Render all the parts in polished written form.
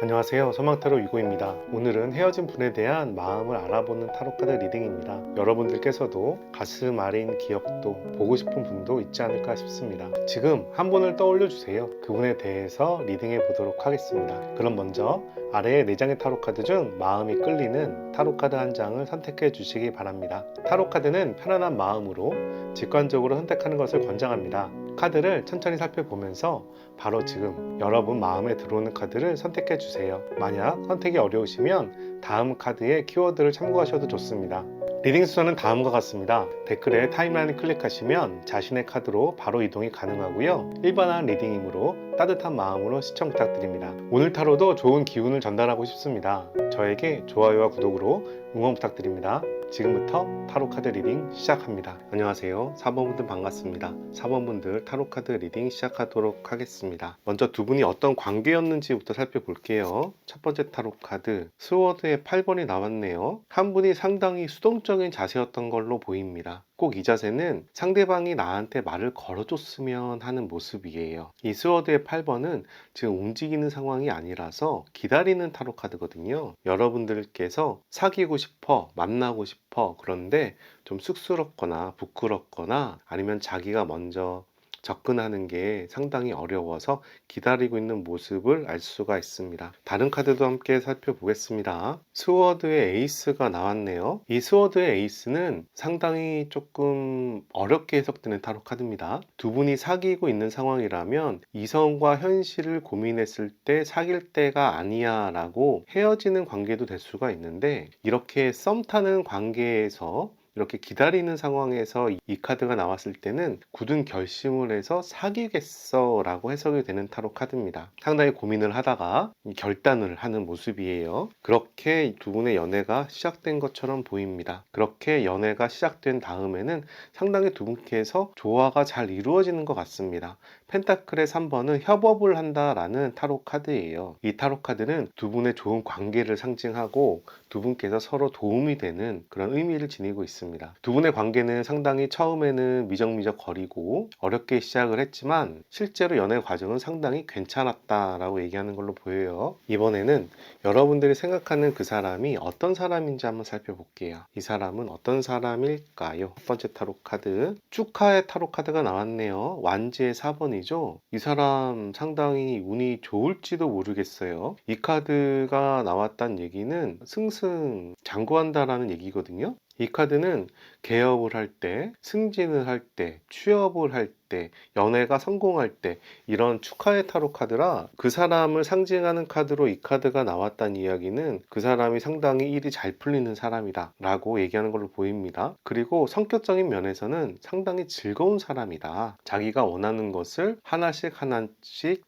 안녕하세요. 서망타로 유고입니다. 오늘은 헤어진 분에 대한 마음을 알아보는 타로카드 리딩입니다. 여러분들께서도 가슴 아린 기억도 보고 싶은 분도 있지 않을까 싶습니다. 지금 한 분을 떠올려 주세요. 그분에 대해서 리딩해 보도록 하겠습니다. 그럼 먼저 아래의 4장의 타로카드 중 마음이 끌리는 타로카드 한 장을 선택해 주시기 바랍니다. 타로카드는 편안한 마음으로 직관적으로 선택하는 것을 권장합니다. 카드를 천천히 살펴보면서 바로 지금 여러분 마음에 들어오는 카드를 선택해 주세요. 만약 선택이 어려우시면 다음 카드의 키워드를 참고하셔도 좋습니다. 리딩 순서는 다음과 같습니다. 댓글에 타임라인을 클릭하시면 자신의 카드로 바로 이동이 가능하고요. 일반화 리딩이므로 따뜻한 마음으로 시청 부탁드립니다. 오늘 타로도 좋은 기운을 전달하고 싶습니다. 저에게 좋아요와 구독으로 응원 부탁드립니다. 지금부터 타로카드 리딩 시작합니다. 안녕하세요. 4번분들 반갑습니다. 4번분들 타로카드 리딩 시작하도록 하겠습니다. 먼저 두 분이 어떤 관계였는지부터 살펴볼게요. 첫 번째 타로카드 스워드의 8번이 나왔네요. 한 분이 상당히 수동적인 자세였던 걸로 보입니다. 꼭 이 자세는 상대방이 나한테 말을 걸어줬으면 하는 모습이에요. 이 스워드의 8번은 지금 움직이는 상황이 아니라서 기다리는 타로 카드거든요. 여러분들께서 사귀고 싶어, 만나고 싶어, 그런데 좀 쑥스럽거나 부끄럽거나 아니면 자기가 먼저 접근하는 게 상당히 어려워서 기다리고 있는 모습을 알 수가 있습니다. 다른 카드도 함께 살펴보겠습니다. 스워드의 에이스가 나왔네요. 이 스워드의 에이스는 상당히 조금 어렵게 해석되는 타로 카드입니다. 두 분이 사귀고 있는 상황이라면 이성과 현실을 고민했을 때 사귈 때가 아니야 라고 헤어지는 관계도 될 수가 있는데, 이렇게 썸 타는 관계에서 이렇게 기다리는 상황에서 이 카드가 나왔을 때는 굳은 결심을 해서 사귀겠어 라고 해석이 되는 타로 카드입니다. 상당히 고민을 하다가 결단을 하는 모습이에요. 그렇게 두 분의 연애가 시작된 것처럼 보입니다. 그렇게 연애가 시작된 다음에는 상당히 두 분께서 조화가 잘 이루어지는 것 같습니다. 펜타클의 3번은 협업을 한다라는 타로 카드예요. 이 타로 카드는 두 분의 좋은 관계를 상징하고 두 분께서 서로 도움이 되는 그런 의미를 지니고 있습니다. 두 분의 관계는 상당히 처음에는 미적미적 거리고 어렵게 시작을 했지만 실제로 연애 과정은 상당히 괜찮았다라고 얘기하는 걸로 보여요. 이번에는 여러분들이 생각하는 그 사람이 어떤 사람인지 한번 살펴볼게요. 이 사람은 어떤 사람일까요? 첫 번째 타로 카드 축하의 타로 카드가 나왔네요. 완지의 4번이죠. 이 사람 상당히 운이 좋을지도 모르겠어요. 이 카드가 나왔다는 얘기는 승승장구한다라는 얘기거든요. 이 카드는 개업을 할 때, 승진을 할 때, 취업을 할 때, 연애가 성공할 때 이런 축하의 타로 카드라, 그 사람을 상징하는 카드로 이 카드가 나왔다는 이야기는 그 사람이 상당히 일이 잘 풀리는 사람이다 라고 얘기하는 걸로 보입니다. 그리고 성격적인 면에서는 상당히 즐거운 사람이다. 자기가 원하는 것을 하나씩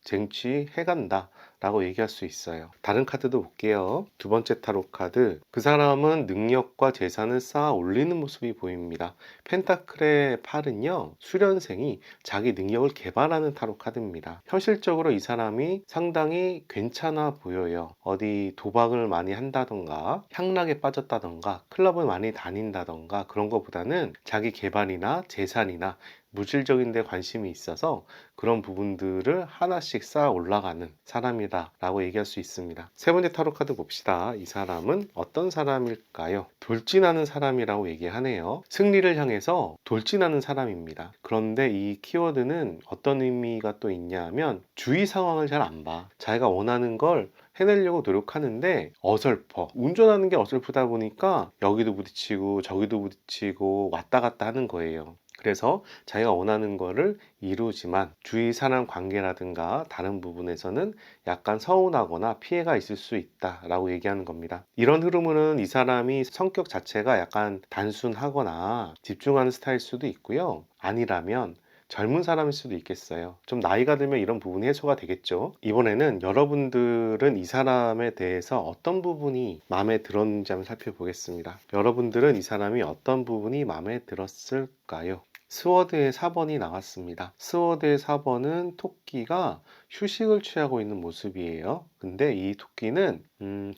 쟁취해간다 라고 얘기할 수 있어요. 다른 카드도 볼게요. 두 번째 타로 카드, 그 사람은 능력과 재산을 쌓아 올리는 모습이 보입니다. 펜타클의 8은요, 수련생이 자기 능력을 개발하는 타로 카드입니다. 현실적으로 이 사람이 상당히 괜찮아 보여요. 어디 도박을 많이 한다던가 향락에 빠졌다던가 클럽을 많이 다닌다던가 그런 것보다는 자기 개발이나 재산이나 물질적인 데 관심이 있어서 그런 부분들을 하나씩 쌓아 올라가는 사람이다 라고 얘기할 수 있습니다. 세 번째 타로 카드 봅시다. 이 사람은 어떤 사람일까요? 돌진하는 사람이라고 얘기하네요. 승리를 향해서 돌진하는 사람입니다. 그런데 이 키워드는 어떤 의미가 또 있냐 하면 주위 상황을 잘 안 봐. 자기가 원하는 걸 해내려고 노력하는데 어설퍼. 운전하는 게 어설프다 보니까 여기도 부딪히고 저기도 부딪히고 왔다 갔다 하는 거예요. 그래서 자기가 원하는 거를 이루지만 주위 사람 관계라든가 다른 부분에서는 약간 서운하거나 피해가 있을 수 있다라고 얘기하는 겁니다. 이런 흐름은 이 사람이 성격 자체가 약간 단순하거나 집중하는 스타일 수도 있고요. 아니라면 젊은 사람일 수도 있겠어요. 좀 나이가 들면 이런 부분이 해소가 되겠죠. 이번에는 여러분들은 이 사람에 대해서 어떤 부분이 마음에 들었는지 한번 살펴보겠습니다. 여러분들은 이 사람이 어떤 부분이 마음에 들었을까요? 스워드의 4번이 나왔습니다. 스워드의 4번은 토끼가 휴식을 취하고 있는 모습이에요. 근데 이 토끼는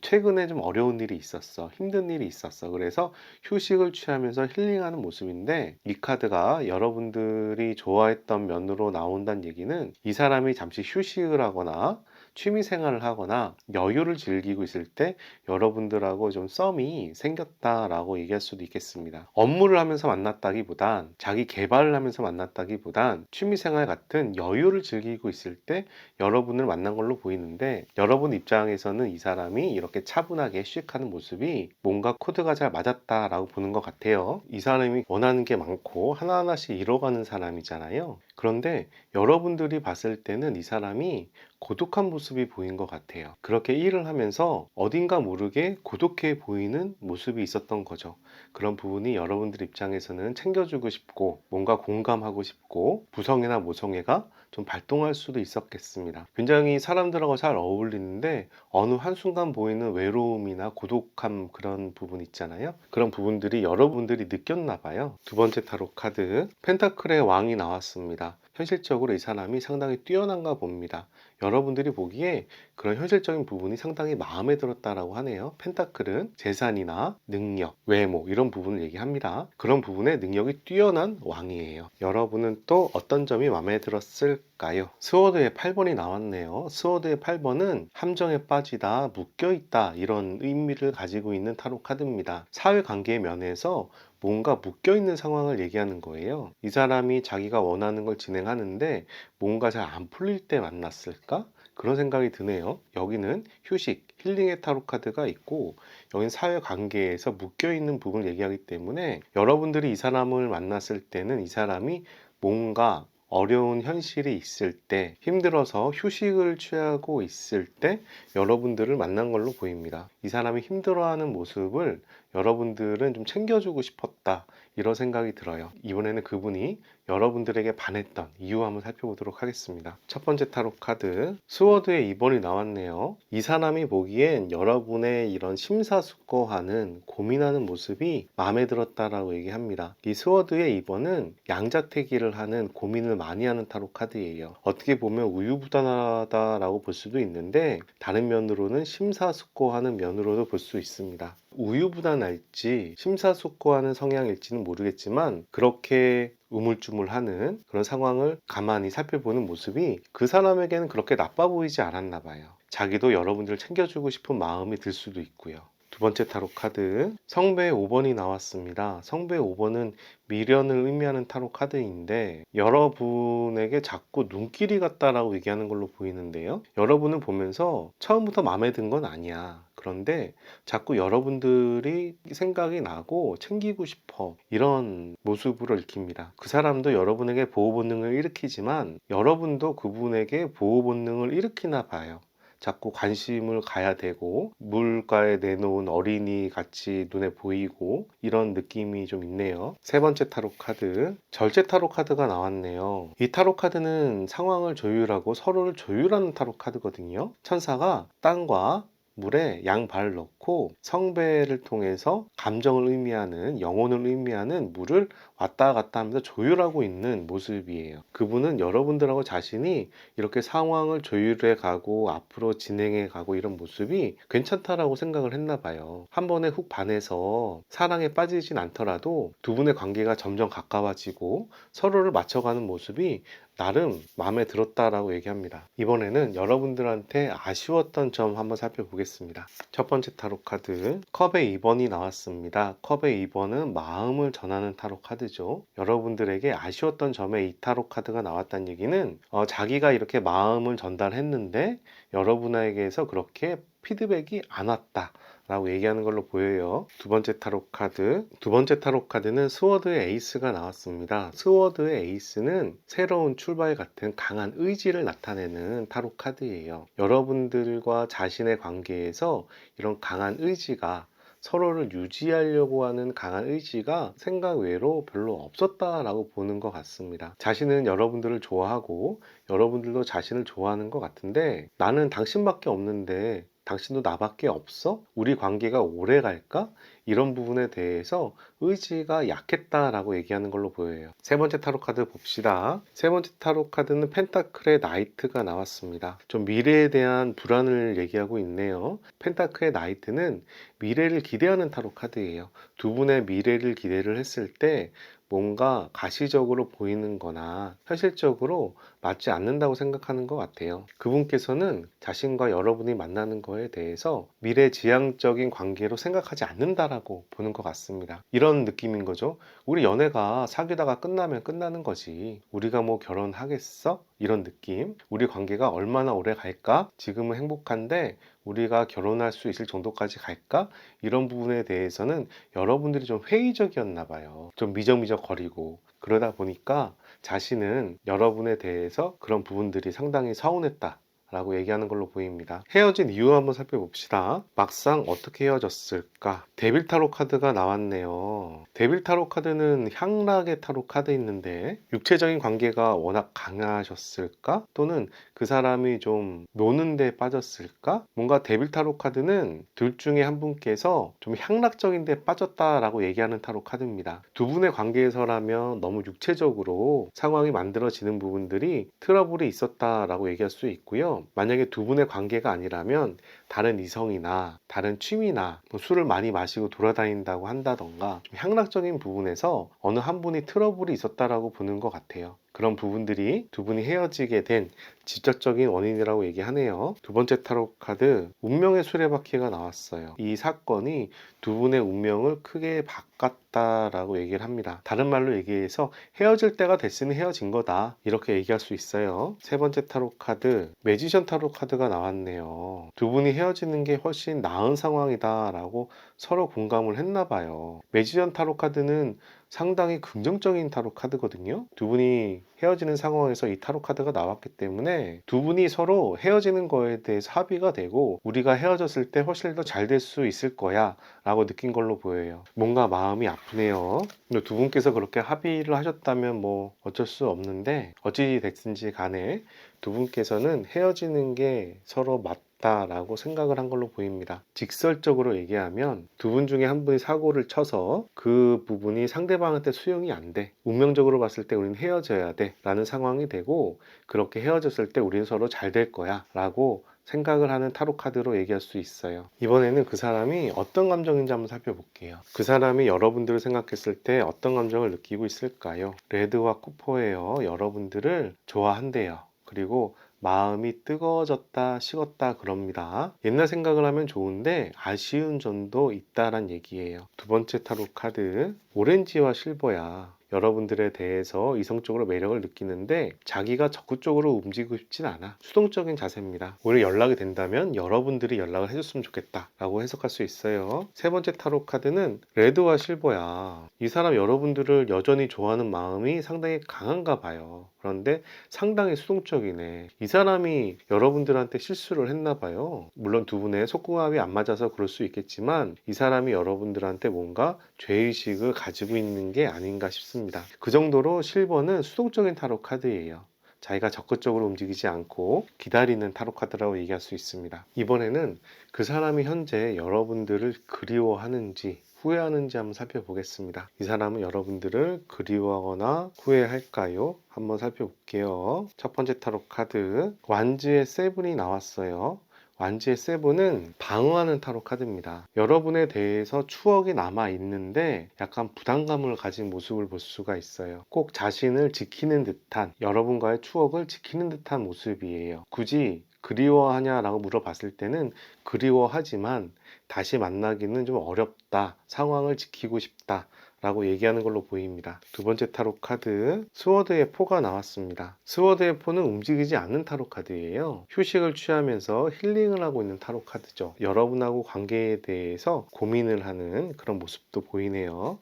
최근에 좀 어려운 일이 있었어. 힘든 일이 있었어. 그래서 휴식을 취하면서 힐링하는 모습인데, 이 카드가 여러분들이 좋아했던 면으로 나온다는 얘기는 이 사람이 잠시 휴식을 하거나 취미 생활을 하거나 여유를 즐기고 있을 때 여러분들하고 좀 썸이 생겼다라고 얘기할 수도 있겠습니다. 업무를 하면서 만났다기보단 자기 개발을 하면서 만났다기보단 취미 생활 같은 여유를 즐기고 있을 때 여러분을 만난 걸로 보이는데, 여러분 입장에서는 이 사람이 이렇게 차분하게 쉬익하는 모습이 뭔가 코드가 잘 맞았다라고 보는 것 같아요. 이 사람이 원하는 게 많고 하나하나씩 이뤄가는 사람이잖아요. 그런데 여러분들이 봤을 때는 이 사람이 고독한 모습이 보인 것 같아요. 그렇게 일을 하면서 어딘가 모르게 고독해 보이는 모습이 있었던 거죠. 그런 부분이 여러분들 입장에서는 챙겨주고 싶고 뭔가 공감하고 싶고 부성애나 모성애가 좀 발동할 수도 있었겠습니다. 굉장히 사람들하고 잘 어울리는데 어느 한순간 보이는 외로움이나 고독함, 그런 부분 있잖아요. 그런 부분들이 여러분들이 느꼈나 봐요. 두 번째 타로 카드 펜타클의 왕이 나왔습니다. 현실적으로 이 사람이 상당히 뛰어난가 봅니다. 여러분들이 보기에 그런 현실적인 부분이 상당히 마음에 들었다라고 하네요. 펜타클은 재산이나 능력, 외모 이런 부분을 얘기합니다. 그런 부분에 능력이 뛰어난 왕이에요. 여러분은 또 어떤 점이 마음에 들었을까요? 스워드의 8번이 나왔네요. 스워드의 8번은 함정에 빠지다, 묶여있다 이런 의미를 가지고 있는 타로 카드입니다. 사회관계의 면에서 뭔가 묶여있는 상황을 얘기하는 거예요. 이 사람이 자기가 원하는 걸 진행하는데 뭔가 잘 안 풀릴 때 만났을까? 그런 생각이 드네요. 여기는 휴식, 힐링의 타로 카드가 있고 여기는 사회관계에서 묶여있는 부분을 얘기하기 때문에 여러분들이 이 사람을 만났을 때는 이 사람이 뭔가 어려운 현실이 있을 때, 힘들어서 휴식을 취하고 있을 때 여러분들을 만난 걸로 보입니다. 이 사람이 힘들어하는 모습을 여러분들은 좀 챙겨주고 싶었다, 이런 생각이 들어요. 이번에는 그분이 여러분들에게 반했던 이유 한번 살펴보도록 하겠습니다. 첫 번째 타로 카드 스워드의 2번이 나왔네요. 이 사람이 보기엔 여러분의 이런 심사숙고하는 고민하는 모습이 마음에 들었다라고 얘기합니다. 이 스워드의 2번은 양자택일을 하는, 고민을 많이 하는 타로 카드예요. 어떻게 보면 우유부단하다라고 볼 수도 있는데 다른 면으로는 심사숙고하는 면으로도 볼 수 있습니다. 우유부단할지 심사숙고하는 성향일지는 모르겠지만 그렇게 우물쭈물하는 그런 상황을 가만히 살펴보는 모습이 그 사람에게는 그렇게 나빠 보이지 않았나 봐요. 자기도 여러분들을 챙겨주고 싶은 마음이 들 수도 있고요. 두 번째 타로 카드 성배의 5번이 나왔습니다. 성배의 5번은 미련을 의미하는 타로 카드인데 여러분에게 자꾸 눈길이 갔다라고 얘기하는 걸로 보이는데요. 여러분을 보면서 처음부터 마음에 든 건 아니야. 그런데 자꾸 여러분들이 생각이 나고 챙기고 싶어, 이런 모습으로 읽힙니다. 그 사람도 여러분에게 보호 본능을 일으키지만 여러분도 그분에게 보호 본능을 일으키나 봐요. 자꾸 관심을 가야 되고 물가에 내놓은 어린이 같이 눈에 보이고 이런 느낌이 좀 있네요. 세 번째 타로 카드 절제 타로 카드가 나왔네요. 이 타로 카드는 상황을 조율하고 서로를 조율하는 타로 카드거든요. 천사가 땅과 물에 양발을 넣고 성배를 통해서 감정을 의미하는, 영혼을 의미하는 물을 왔다 갔다 하면서 조율하고 있는 모습이에요. 그분은 여러분들하고 자신이 이렇게 상황을 조율해 가고 앞으로 진행해 가고 이런 모습이 괜찮다라고 생각을 했나 봐요. 한 번에 훅 반해서 사랑에 빠지진 않더라도 두 분의 관계가 점점 가까워지고 서로를 맞춰가는 모습이 나름 마음에 들었다라고 얘기합니다. 이번에는 여러분들한테 아쉬웠던 점 한번 살펴보겠습니다. 첫 번째 타로 카드 컵의 2번이 나왔습니다. 컵의 2번은 마음을 전하는 타로 카드죠. 여러분들에게 아쉬웠던 점에 이 타로 카드가 나왔다는 얘기는 자기가 이렇게 마음을 전달했는데 여러분에게서 그렇게 피드백이 안 왔다 라고 얘기하는 걸로 보여요. 두 번째 타로 카드는 스워드의 에이스가 나왔습니다. 스워드의 에이스는 새로운 출발 같은 강한 의지를 나타내는 타로 카드예요. 여러분들과 자신의 관계에서 이런 강한 의지가, 서로를 유지하려고 하는 강한 의지가 생각 외로 별로 없었다라고 보는 것 같습니다. 자신은 여러분들을 좋아하고 여러분들도 자신을 좋아하는 것 같은데 나는 당신밖에 없는데 당신도 나밖에 없어? 우리 관계가 오래 갈까? 이런 부분에 대해서 의지가 약했다라고 얘기하는 걸로 보여요. 세 번째 타로 카드 봅시다. 세 번째 타로 카드는 펜타클의 나이트가 나왔습니다. 좀 미래에 대한 불안을 얘기하고 있네요. 펜타클의 나이트는 미래를 기대하는 타로 카드예요. 두 분의 미래를 기대를 했을 때 뭔가 가시적으로 보이는 거나 현실적으로 맞지 않는다고 생각하는 것 같아요. 그분께서는 자신과 여러분이 만나는 거에 대해서 미래지향적인 관계로 생각하지 않는다라고 보는 것 같습니다. 이런 느낌인 거죠. 우리 연애가 사귀다가 끝나면 끝나는 거지. 우리가 뭐 결혼하겠어? 이런 느낌. 우리 관계가 얼마나 오래 갈까? 지금은 행복한데 우리가 결혼할 수 있을 정도까지 갈까? 이런 부분에 대해서는 여러분들이 좀 회의적이었나 봐요. 좀 미적미적거리고 그러다 보니까 자신은 여러분에 대해서 그런 부분들이 상당히 서운했다 라고 얘기하는 걸로 보입니다. 헤어진 이유 한번 살펴봅시다. 막상 어떻게 헤어졌을까? 데빌 타로 카드가 나왔네요. 데빌 타로 카드는 향락의 타로 카드였는데 육체적인 관계가 워낙 강하셨을까? 또는 그 사람이 좀 노는 데 빠졌을까? 뭔가 데빌 타로 카드는 둘 중에 한 분께서 좀 향락적인 데 빠졌다라고 얘기하는 타로 카드입니다. 두 분의 관계에서라면 너무 육체적으로 상황이 만들어지는 부분들이 트러블이 있었다라고 얘기할 수 있고요. 만약에 두 분의 관계가 아니라면 다른 이성이나 다른 취미나 뭐 술을 많이 마시고 돌아다닌다고 한다던가 좀 향락적인 부분에서 어느 한 분이 트러블이 있었다라고 보는 것 같아요. 그런 부분들이 두 분이 헤어지게 된 직접적인 원인이라고 얘기하네요. 두 번째 타로 카드 운명의 수레바퀴가 나왔어요. 이 사건이 두 분의 운명을 크게 바꿨다라고 얘기를 합니다. 다른 말로 얘기해서 헤어질 때가 됐으니 헤어진 거다 이렇게 얘기할 수 있어요. 세 번째 타로 카드 매지션 타로 카드가 나왔네요. 두 분이 헤어지는 게 훨씬 나은 상황이다 라고 서로 공감을 했나 봐요. 매지션 타로 카드는 상당히 긍정적인 타로 카드거든요. 두 분이 헤어지는 상황에서 이 타로 카드가 나왔기 때문에 두 분이 서로 헤어지는 거에 대해서 합의가 되고 우리가 헤어졌을 때 훨씬 더 잘 될 수 있을 거야 라고 느낀 걸로 보여요. 뭔가 마음이 아프네요. 근데 두 분께서 그렇게 합의를 하셨다면 뭐 어쩔 수 없는데 어찌 됐든지 간에 두 분께서는 헤어지는 게 서로 맞다라고 생각을 한 걸로 보입니다. 직설적으로 얘기하면 두 분 중에 한 분이 사고를 쳐서 그 부분이 상대방한테 수용이 안 돼. 운명적으로 봤을 때 우리는 헤어져야 돼 라는 상황이 되고 그렇게 헤어졌을 때 우리는 서로 잘 될 거야 라고 생각을 하는 타로 카드로 얘기할 수 있어요. 이번에는 그 사람이 어떤 감정인지 한번 살펴볼게요. 그 사람이 여러분들을 생각했을 때 어떤 감정을 느끼고 있을까요? 레드와 쿠퍼예요. 여러분들을 좋아한대요. 그리고 마음이 뜨거워졌다 식었다 그럽니다. 옛날 생각을 하면 좋은데 아쉬운 점도 있다란 얘기예요. 두 번째 타로 카드 오렌지와 실버야. 여러분들에 대해서 이성적으로 매력을 느끼는데 자기가 적극적으로 움직이고 싶진 않아. 수동적인 자세입니다. 오히려 연락이 된다면 여러분들이 연락을 해줬으면 좋겠다 라고 해석할 수 있어요. 세 번째 타로 카드는 레드와 실버야. 이 사람 여러분들을 여전히 좋아하는 마음이 상당히 강한가 봐요. 그런데 상당히 수동적이네. 이 사람이 여러분들한테 실수를 했나 봐요. 물론 두 분의 속궁합이 안 맞아서 그럴 수 있겠지만 이 사람이 여러분들한테 뭔가 죄의식을 가지고 있는 게 아닌가 싶습니다. 그 정도로 실버는 수동적인 타로 카드예요. 자기가 적극적으로 움직이지 않고 기다리는 타로 카드라고 얘기할 수 있습니다. 이번에는 그 사람이 현재 여러분들을 그리워하는지 후회하는지 한번 살펴보겠습니다. 이 사람은 여러분들을 그리워하거나 후회할까요? 한번 살펴볼게요. 첫 번째 타로 카드 완즈의 세븐이 나왔어요. 완지의 세븐은 방어하는 타로 카드입니다. 여러분에 대해서 추억이 남아 있는데 약간 부담감을 가진 모습을 볼 수가 있어요. 꼭 자신을 지키는 듯한 여러분과의 추억을 지키는 듯한 모습이에요. 굳이 그리워하냐라고 물어봤을 때는 그리워하지만 다시 만나기는 좀 어렵다. 상황을 지키고 싶다. 라고 얘기하는 걸로 보입니다. 두 번째 타로 카드 스워드의 포가 나왔습니다. 스워드의 포는 움직이지 않는 타로 카드예요. 휴식을 취하면서 힐링을 하고 있는 타로 카드죠. 여러분하고 관계에 대해서 고민을 하는 그런 모습도 보이네요.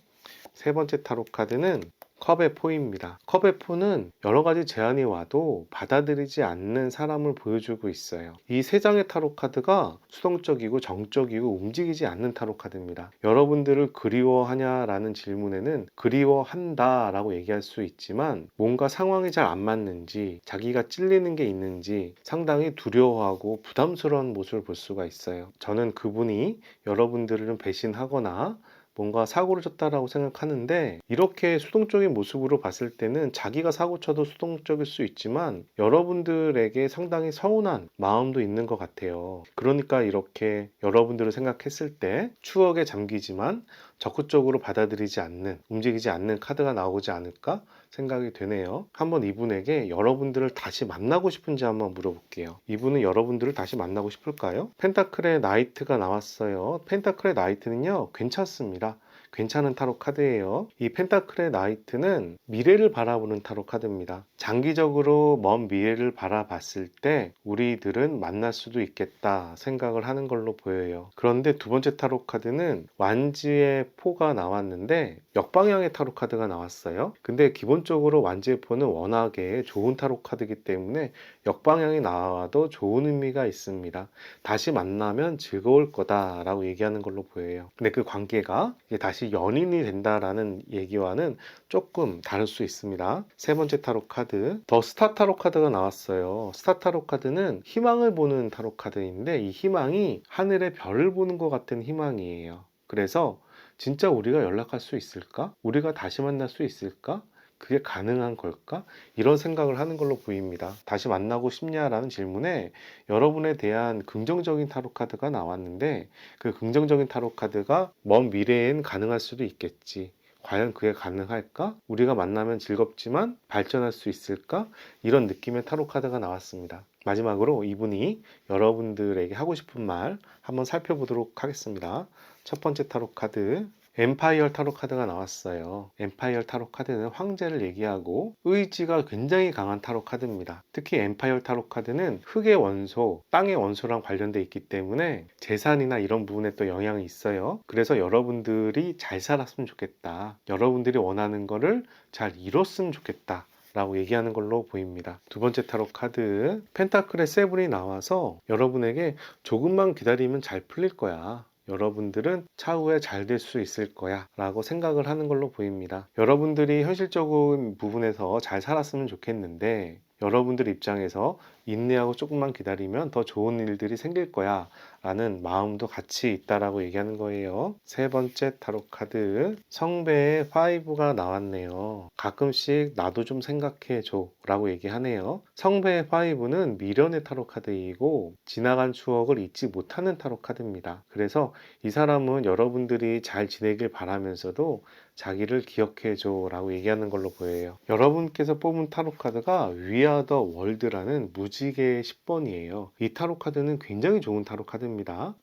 세 번째 타로 카드는 컵의 포입니다. 컵의 포는 여러 가지 제안이 와도 받아들이지 않는 사람을 보여주고 있어요. 이 세 장의 타로 카드가 수동적이고 정적이고 움직이지 않는 타로 카드입니다. 여러분들을 그리워하냐라는 질문에는 그리워한다 라고 얘기할 수 있지만 뭔가 상황이 잘 안 맞는지 자기가 찔리는 게 있는지 상당히 두려워하고 부담스러운 모습을 볼 수가 있어요. 저는 그분이 여러분들을 좀 배신하거나 뭔가 사고를 쳤다라고 생각하는데 이렇게 수동적인 모습으로 봤을 때는 자기가 사고 쳐도 수동적일 수 있지만 여러분들에게 상당히 서운한 마음도 있는 것 같아요. 그러니까 이렇게 여러분들을 생각했을 때 추억에 잠기지만 적극적으로 받아들이지 않는, 움직이지 않는 카드가 나오지 않을까 생각이 되네요. 한번 이분에게 여러분들을 다시 만나고 싶은지 한번 물어볼게요. 이분은 여러분들을 다시 만나고 싶을까요? 펜타클의 나이트가 나왔어요. 펜타클의 나이트는요, 괜찮습니다. 괜찮은 타로 카드예요. 이 펜타클의 나이트는 미래를 바라보는 타로 카드입니다. 장기적으로 먼 미래를 바라봤을 때 우리들은 만날 수도 있겠다 생각을 하는 걸로 보여요. 그런데 두 번째 타로 카드는 완지의 포가 나왔는데 역방향의 타로 카드가 나왔어요. 근데 기본적으로 완지의 포는 워낙에 좋은 타로 카드이기 때문에 역방향이 나와도 좋은 의미가 있습니다. 다시 만나면 즐거울 거다라고 얘기하는 걸로 보여요. 근데 그 관계가 이제 다시 연인이 된다라는 얘기와는 조금 다를 수 있습니다. 세 번째 타로 카드, 더 스타 타로 카드가 나왔어요. 스타 타로 카드는 희망을 보는 타로 카드인데 이 희망이 하늘의 별을 보는 것 같은 희망이에요. 그래서 진짜 우리가 연락할 수 있을까? 우리가 다시 만날 수 있을까? 그게 가능한 걸까? 이런 생각을 하는 걸로 보입니다. 다시 만나고 싶냐라는 질문에 여러분에 대한 긍정적인 타로 카드가 나왔는데 그 긍정적인 타로 카드가 먼 미래엔 가능할 수도 있겠지. 과연 그게 가능할까? 우리가 만나면 즐겁지만 발전할 수 있을까? 이런 느낌의 타로 카드가 나왔습니다. 마지막으로 이분이 여러분들에게 하고 싶은 말 한번 살펴보도록 하겠습니다. 첫 번째 타로 카드, 엠파이어 타로 카드가 나왔어요. 엠파이어 타로 카드는 황제를 얘기하고 의지가 굉장히 강한 타로 카드입니다. 특히 엠파이어 타로 카드는 흙의 원소, 땅의 원소랑 관련돼 있기 때문에 재산이나 이런 부분에 또 영향이 있어요. 그래서 여러분들이 잘 살았으면 좋겠다. 여러분들이 원하는 거를 잘 이뤘으면 좋겠다. 라고 얘기하는 걸로 보입니다. 두 번째 타로 카드, 펜타클의 세븐이 나와서 여러분에게 조금만 기다리면 잘 풀릴 거야. 여러분들은 차후에 잘 될 수 있을 거야 라고 생각을 하는 걸로 보입니다. 여러분들이 현실적인 부분에서 잘 살았으면 좋겠는데 여러분들 입장에서 인내하고 조금만 기다리면 더 좋은 일들이 생길 거야 라는 마음도 같이 있다라고 얘기하는 거예요. 세 번째 타로 카드, 성배의 5가 나왔네요. 가끔씩 나도 좀 생각해 줘 라고 얘기하네요. 성배의 5는 미련의 타로 카드이고 지나간 추억을 잊지 못하는 타로 카드입니다. 그래서 이 사람은 여러분들이 잘 지내길 바라면서도 자기를 기억해줘 라고 얘기하는 걸로 보여요. 여러분께서 뽑은 타로 카드가 위아 더 월드라는 무지개의 10번이에요. 이 타로 카드는 굉장히 좋은 타로 카드입니다.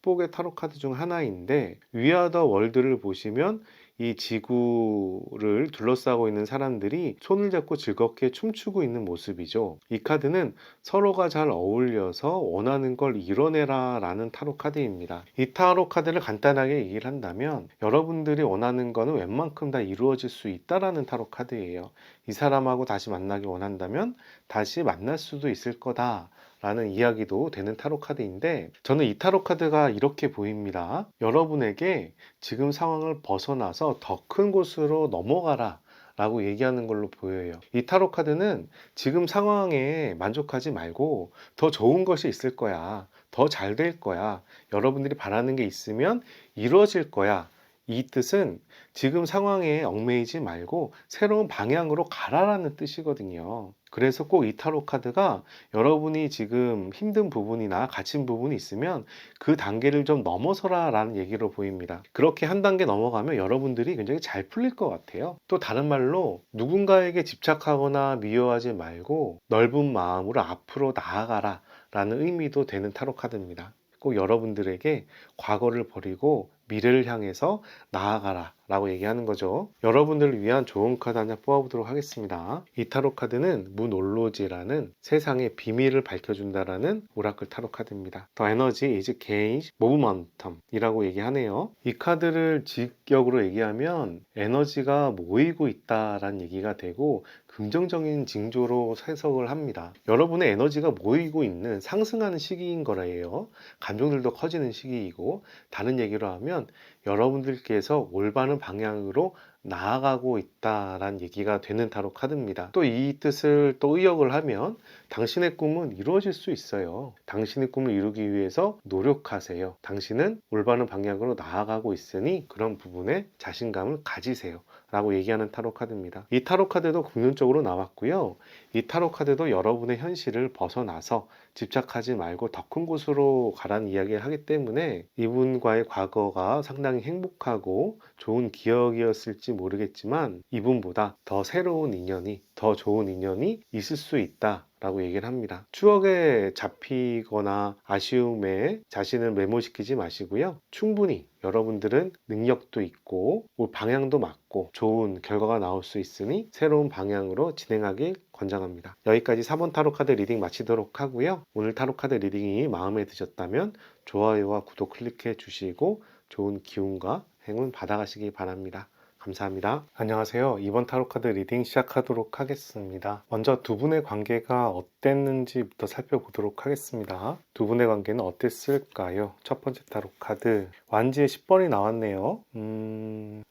축복의 타로 카드 중 하나인데 위아 더 월드를 보시면 이 지구를 둘러싸고 있는 사람들이 손을 잡고 즐겁게 춤추고 있는 모습이죠. 이 카드는 서로가 잘 어울려서 원하는 걸 이뤄내라 라는 타로 카드입니다. 이 타로 카드를 간단하게 얘기를 한다면 여러분들이 원하는 거는 웬만큼 다 이루어질 수 있다라는 타로 카드예요. 이 사람하고 다시 만나기 원한다면 다시 만날 수도 있을 거다 라는 이야기도 되는 타로 카드인데 저는 이 타로 카드가 이렇게 보입니다. 여러분에게 지금 상황을 벗어나서 더 큰 곳으로 넘어가라 라고 얘기하는 걸로 보여요. 이 타로 카드는 지금 상황에 만족하지 말고 더 좋은 것이 있을 거야. 더 잘 될 거야. 여러분들이 바라는 게 있으면 이루어질 거야. 이 뜻은 지금 상황에 얽매이지 말고 새로운 방향으로 가라라는 뜻이거든요. 그래서 꼭 이 타로 카드가 여러분이 지금 힘든 부분이나 갇힌 부분이 있으면 그 단계를 좀 넘어서라 라는 얘기로 보입니다. 그렇게 한 단계 넘어가면 여러분들이 굉장히 잘 풀릴 것 같아요. 또 다른 말로 누군가에게 집착하거나 미워하지 말고 넓은 마음으로 앞으로 나아가라 라는 의미도 되는 타로 카드입니다. 꼭 여러분들에게 과거를 버리고 미래를 향해서 나아가라 라고 얘기하는 거죠. 여러분들을 위한 좋은 카드 하나 뽑아보도록 하겠습니다. 이 타로 카드는 문올로지라는 세상의 비밀을 밝혀준다라는 오라클 타로 카드입니다. 더 에너지 is gain momentum 이라고 얘기하네요. 이 카드를 직역으로 얘기하면 에너지가 모이고 있다라는 얘기가 되고 긍정적인 징조로 해석을 합니다. 여러분의 에너지가 모이고 있는 상승하는 시기인 거래요. 감정들도 커지는 시기이고 다른 얘기로 하면 여러분들께서 올바른 방향으로 나아가고 있다라는 얘기가 되는 타로 카드입니다. 또 이 뜻을 또 의역을 하면 당신의 꿈은 이루어질 수 있어요. 당신의 꿈을 이루기 위해서 노력하세요. 당신은 올바른 방향으로 나아가고 있으니 그런 부분에 자신감을 가지세요. 라고 얘기하는 타로 카드입니다. 이 타로 카드도 긍정적으로 나왔고요. 이 타로 카드도 여러분의 현실을 벗어나서 집착하지 말고 더 큰 곳으로 가라는 이야기를 하기 때문에 이분과의 과거가 상당히 행복하고 좋은 기억이었을지 모르겠지만 이분보다 더 새로운 인연이, 더 좋은 인연이 있을 수 있다 라고 얘기를 합니다. 추억에 잡히거나 아쉬움에 자신을 매몰시키지 마시고요. 충분히 여러분들은 능력도 있고 방향도 맞고 좋은 결과가 나올 수 있으니 새로운 방향으로 진행하길 권장합니다. 여기까지 4번 타로카드 리딩 마치도록 하고요. 오늘 타로카드 리딩이 마음에 드셨다면 좋아요와 구독 클릭해 주시고 좋은 기운과 행운 받아가시기 바랍니다. 감사합니다. 안녕하세요. 이번 타로카드 리딩 시작하도록 하겠습니다. 먼저 두 분의 관계가 어땠는지부터 살펴보도록 하겠습니다. 두 분의 관계는 어땠을까요? 첫 번째 타로카드 완지의 10번이 나왔네요.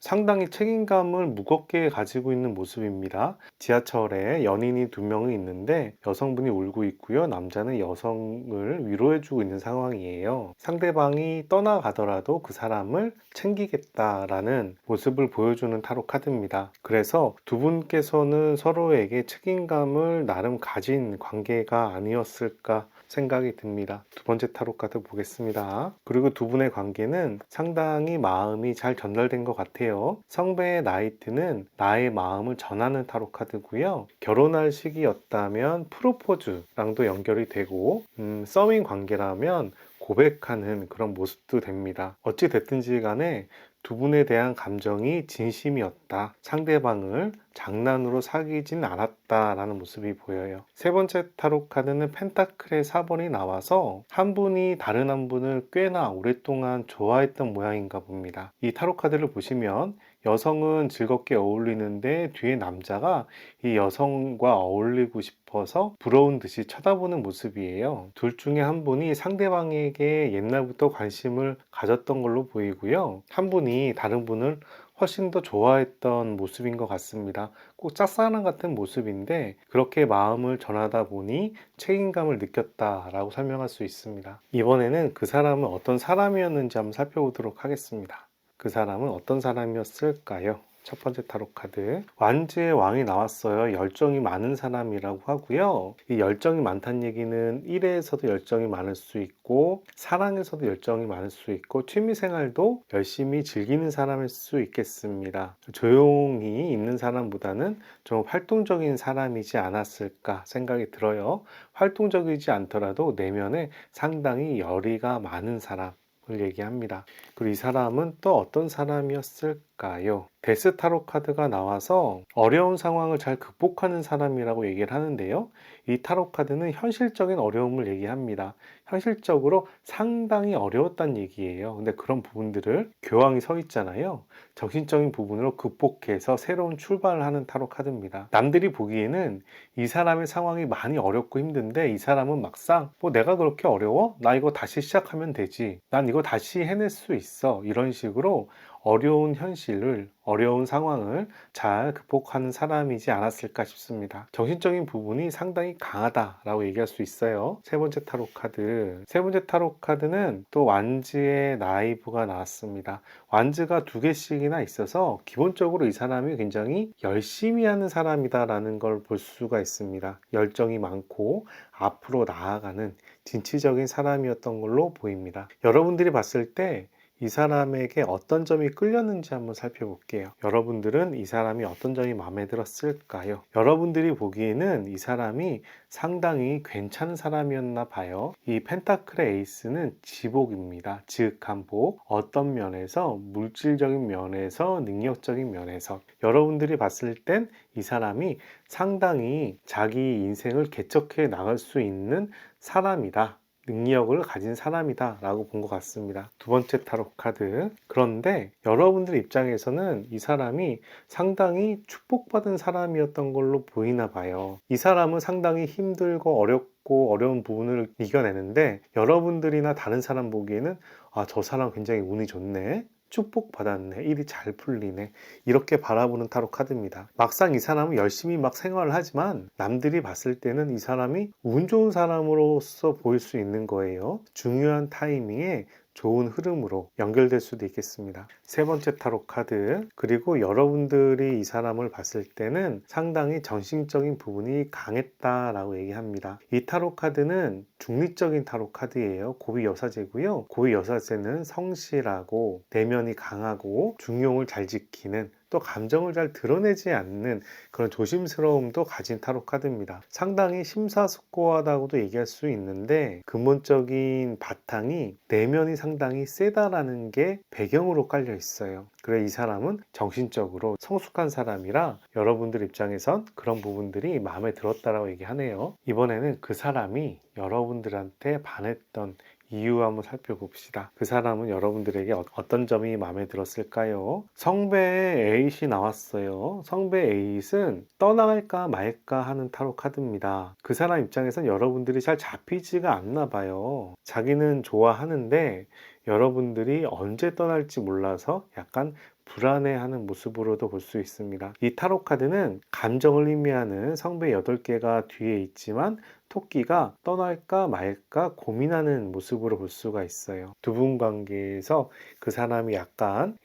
상당히 책임감을 무겁게 가지고 있는 모습입니다. 지하철에 연인이 두 명이 있는데 여성분이 울고 있고요. 남자는 여성을 위로해주고 있는 상황이에요. 상대방이 떠나가더라도 그 사람을 챙기겠다라는 모습을 보여주는 타로 카드입니다. 그래서 두 분께서는 서로에게 책임감을 나름 가진 관계가 아니었을까 생각이 듭니다. 두 번째 타로 카드 보겠습니다. 그리고 두 분의 관계는 상당히 마음이 잘 전달된 것 같아요. 성배의 나이트는 나의 마음을 전하는 타로 카드고요. 결혼할 시기였다면 프로포즈랑도 연결이 되고 썸인 관계라면 고백하는 그런 모습도 됩니다. 어찌 됐든지 간에 두 분에 대한 감정이 진심이었다. 상대방을 장난으로 사귀진 않았다라는 모습이 보여요. 세 번째 타로 카드는 펜타클의 4번이 나와서 한 분이 다른 한 분을 꽤나 오랫동안 좋아했던 모양인가 봅니다. 이 타로 카드를 보시면 여성은 즐겁게 어울리는데 뒤에 남자가 이 여성과 어울리고 싶어서 부러운 듯이 쳐다보는 모습이에요. 둘 중에 한 분이 상대방에게 옛날부터 관심을 가졌던 걸로 보이고요. 한 분이 다른 분을 훨씬 더 좋아했던 모습인 것 같습니다. 꼭 짝사랑 같은 모습인데 그렇게 마음을 전하다 보니 책임감을 느꼈다라고 설명할 수 있습니다. 이번에는 그 사람은 어떤 사람이었는지 한번 살펴보도록 하겠습니다. 그 사람은 어떤 사람이었을까요? 첫 번째 타로 카드 완지의 왕이 나왔어요. 열정이 많은 사람이라고 하고요. 이 열정이 많다는 얘기는 일에서도 열정이 많을 수 있고 사랑에서도 열정이 많을 수 있고 취미생활도 열심히 즐기는 사람일 수 있겠습니다. 조용히 있는 사람보다는 좀 활동적인 사람이지 않았을까 생각이 들어요. 활동적이지 않더라도 내면에 상당히 열의가 많은 사람 얘기합니다. 그리고 이 사람은 또 어떤 사람이었을까요? 데스 타로 카드가 나와서 어려운 상황을 잘 극복하는 사람이라고 얘기를 하는데요. 이 타로 카드는 현실적인 어려움을 얘기합니다. 현실적으로 상당히 어려웠다는 얘기예요. 근데 그런 부분들을 교황이 서 있잖아요. 정신적인 부분으로 극복해서 새로운 출발을 하는 타로 카드입니다. 남들이 보기에는 이 사람의 상황이 많이 어렵고 힘든데 이 사람은 막상 뭐 내가 그렇게 어려워? 나 이거 다시 시작하면 되지. 난 이거 다시 해낼 수 있어. 이런 식으로 어려운 현실을, 어려운 상황을 잘 극복하는 사람이지 않았을까 싶습니다. 정신적인 부분이 상당히 강하다라고 얘기할 수 있어요. 세 번째 타로 카드. 세 번째 타로 카드는 또 완즈의 나이브가 나왔습니다. 완즈가 두 개씩이나 있어서 기본적으로 이 사람이 굉장히 열심히 하는 사람이다라는 걸 볼 수가 있습니다. 열정이 많고 앞으로 나아가는 진취적인 사람이었던 걸로 보입니다. 여러분들이 봤을 때 이 사람에게 어떤 점이 끌렸는지 한번 살펴볼게요. 여러분들은 이 사람이 어떤 점이 마음에 들었을까요? 여러분들이 보기에는 이 사람이 상당히 괜찮은 사람이었나 봐요. 이 펜타클의 에이스는 지복입니다. 지극한 복. 어떤 면에서 물질적인 면에서 능력적인 면에서 여러분들이 봤을 땐 이 사람이 상당히 자기 인생을 개척해 나갈 수 있는 사람이다. 능력을 가진 사람이다 라고 본 것 같습니다. 두 번째 타로 카드. 그런데 여러분들 입장에서는 이 사람이 상당히 축복받은 사람이었던 걸로 보이나 봐요. 이 사람은 상당히 힘들고 어렵고 어려운 부분을 이겨내는데 여러분들이나 다른 사람 보기에는 아, 저 사람 굉장히 운이 좋네, 축복받았네, 일이 잘 풀리네, 이렇게 바라보는 타로 카드입니다. 막상 이 사람은 열심히 막 생활을 하지만 남들이 봤을 때는 이 사람이 운 좋은 사람으로서 보일 수 있는 거예요. 중요한 타이밍에 좋은 흐름으로 연결될 수도 있겠습니다. 세 번째 타로 카드, 그리고 여러분들이 이 사람을 봤을 때는 상당히 정신적인 부분이 강했다라고 얘기합니다. 이 타로 카드는 중립적인 타로 카드예요. 고위 여사제고요. 고위 여사제는 성실하고 내면이 강하고 중용을 잘 지키는, 또 감정을 잘 드러내지 않는 그런 조심스러움도 가진 타로 카드입니다. 상당히 심사숙고하다고도 얘기할 수 있는데 근본적인 바탕이 내면이 상당히 세다라는 게 배경으로 깔려 있어요. 그래 이 사람은 정신적으로 성숙한 사람이라 여러분들 입장에선 그런 부분들이 마음에 들었다라고 얘기하네요. 이번에는 그 사람이 여러분들한테 반했던 이유 한번 살펴봅시다. 그 사람은 여러분들에게 어떤 점이 마음에 들었을까요? 성배의 8이 나왔어요. 성배의 8은 떠나갈까 말까 하는 타로 카드입니다. 그 사람 입장에선 여러분들이 잘 잡히지가 않나 봐요. 자기는 좋아하는데 여러분들이 언제 떠날지 몰라서 약간 불안해하는 모습으로도 볼 수 있습니다. 이 타로 카드는 감정을 의미하는 성배 8개가 뒤에 있지만 토끼가 떠날까 말까 고민하는 모습으로 볼 수가 있어요. 두 분 관계에서 그 사람이 약간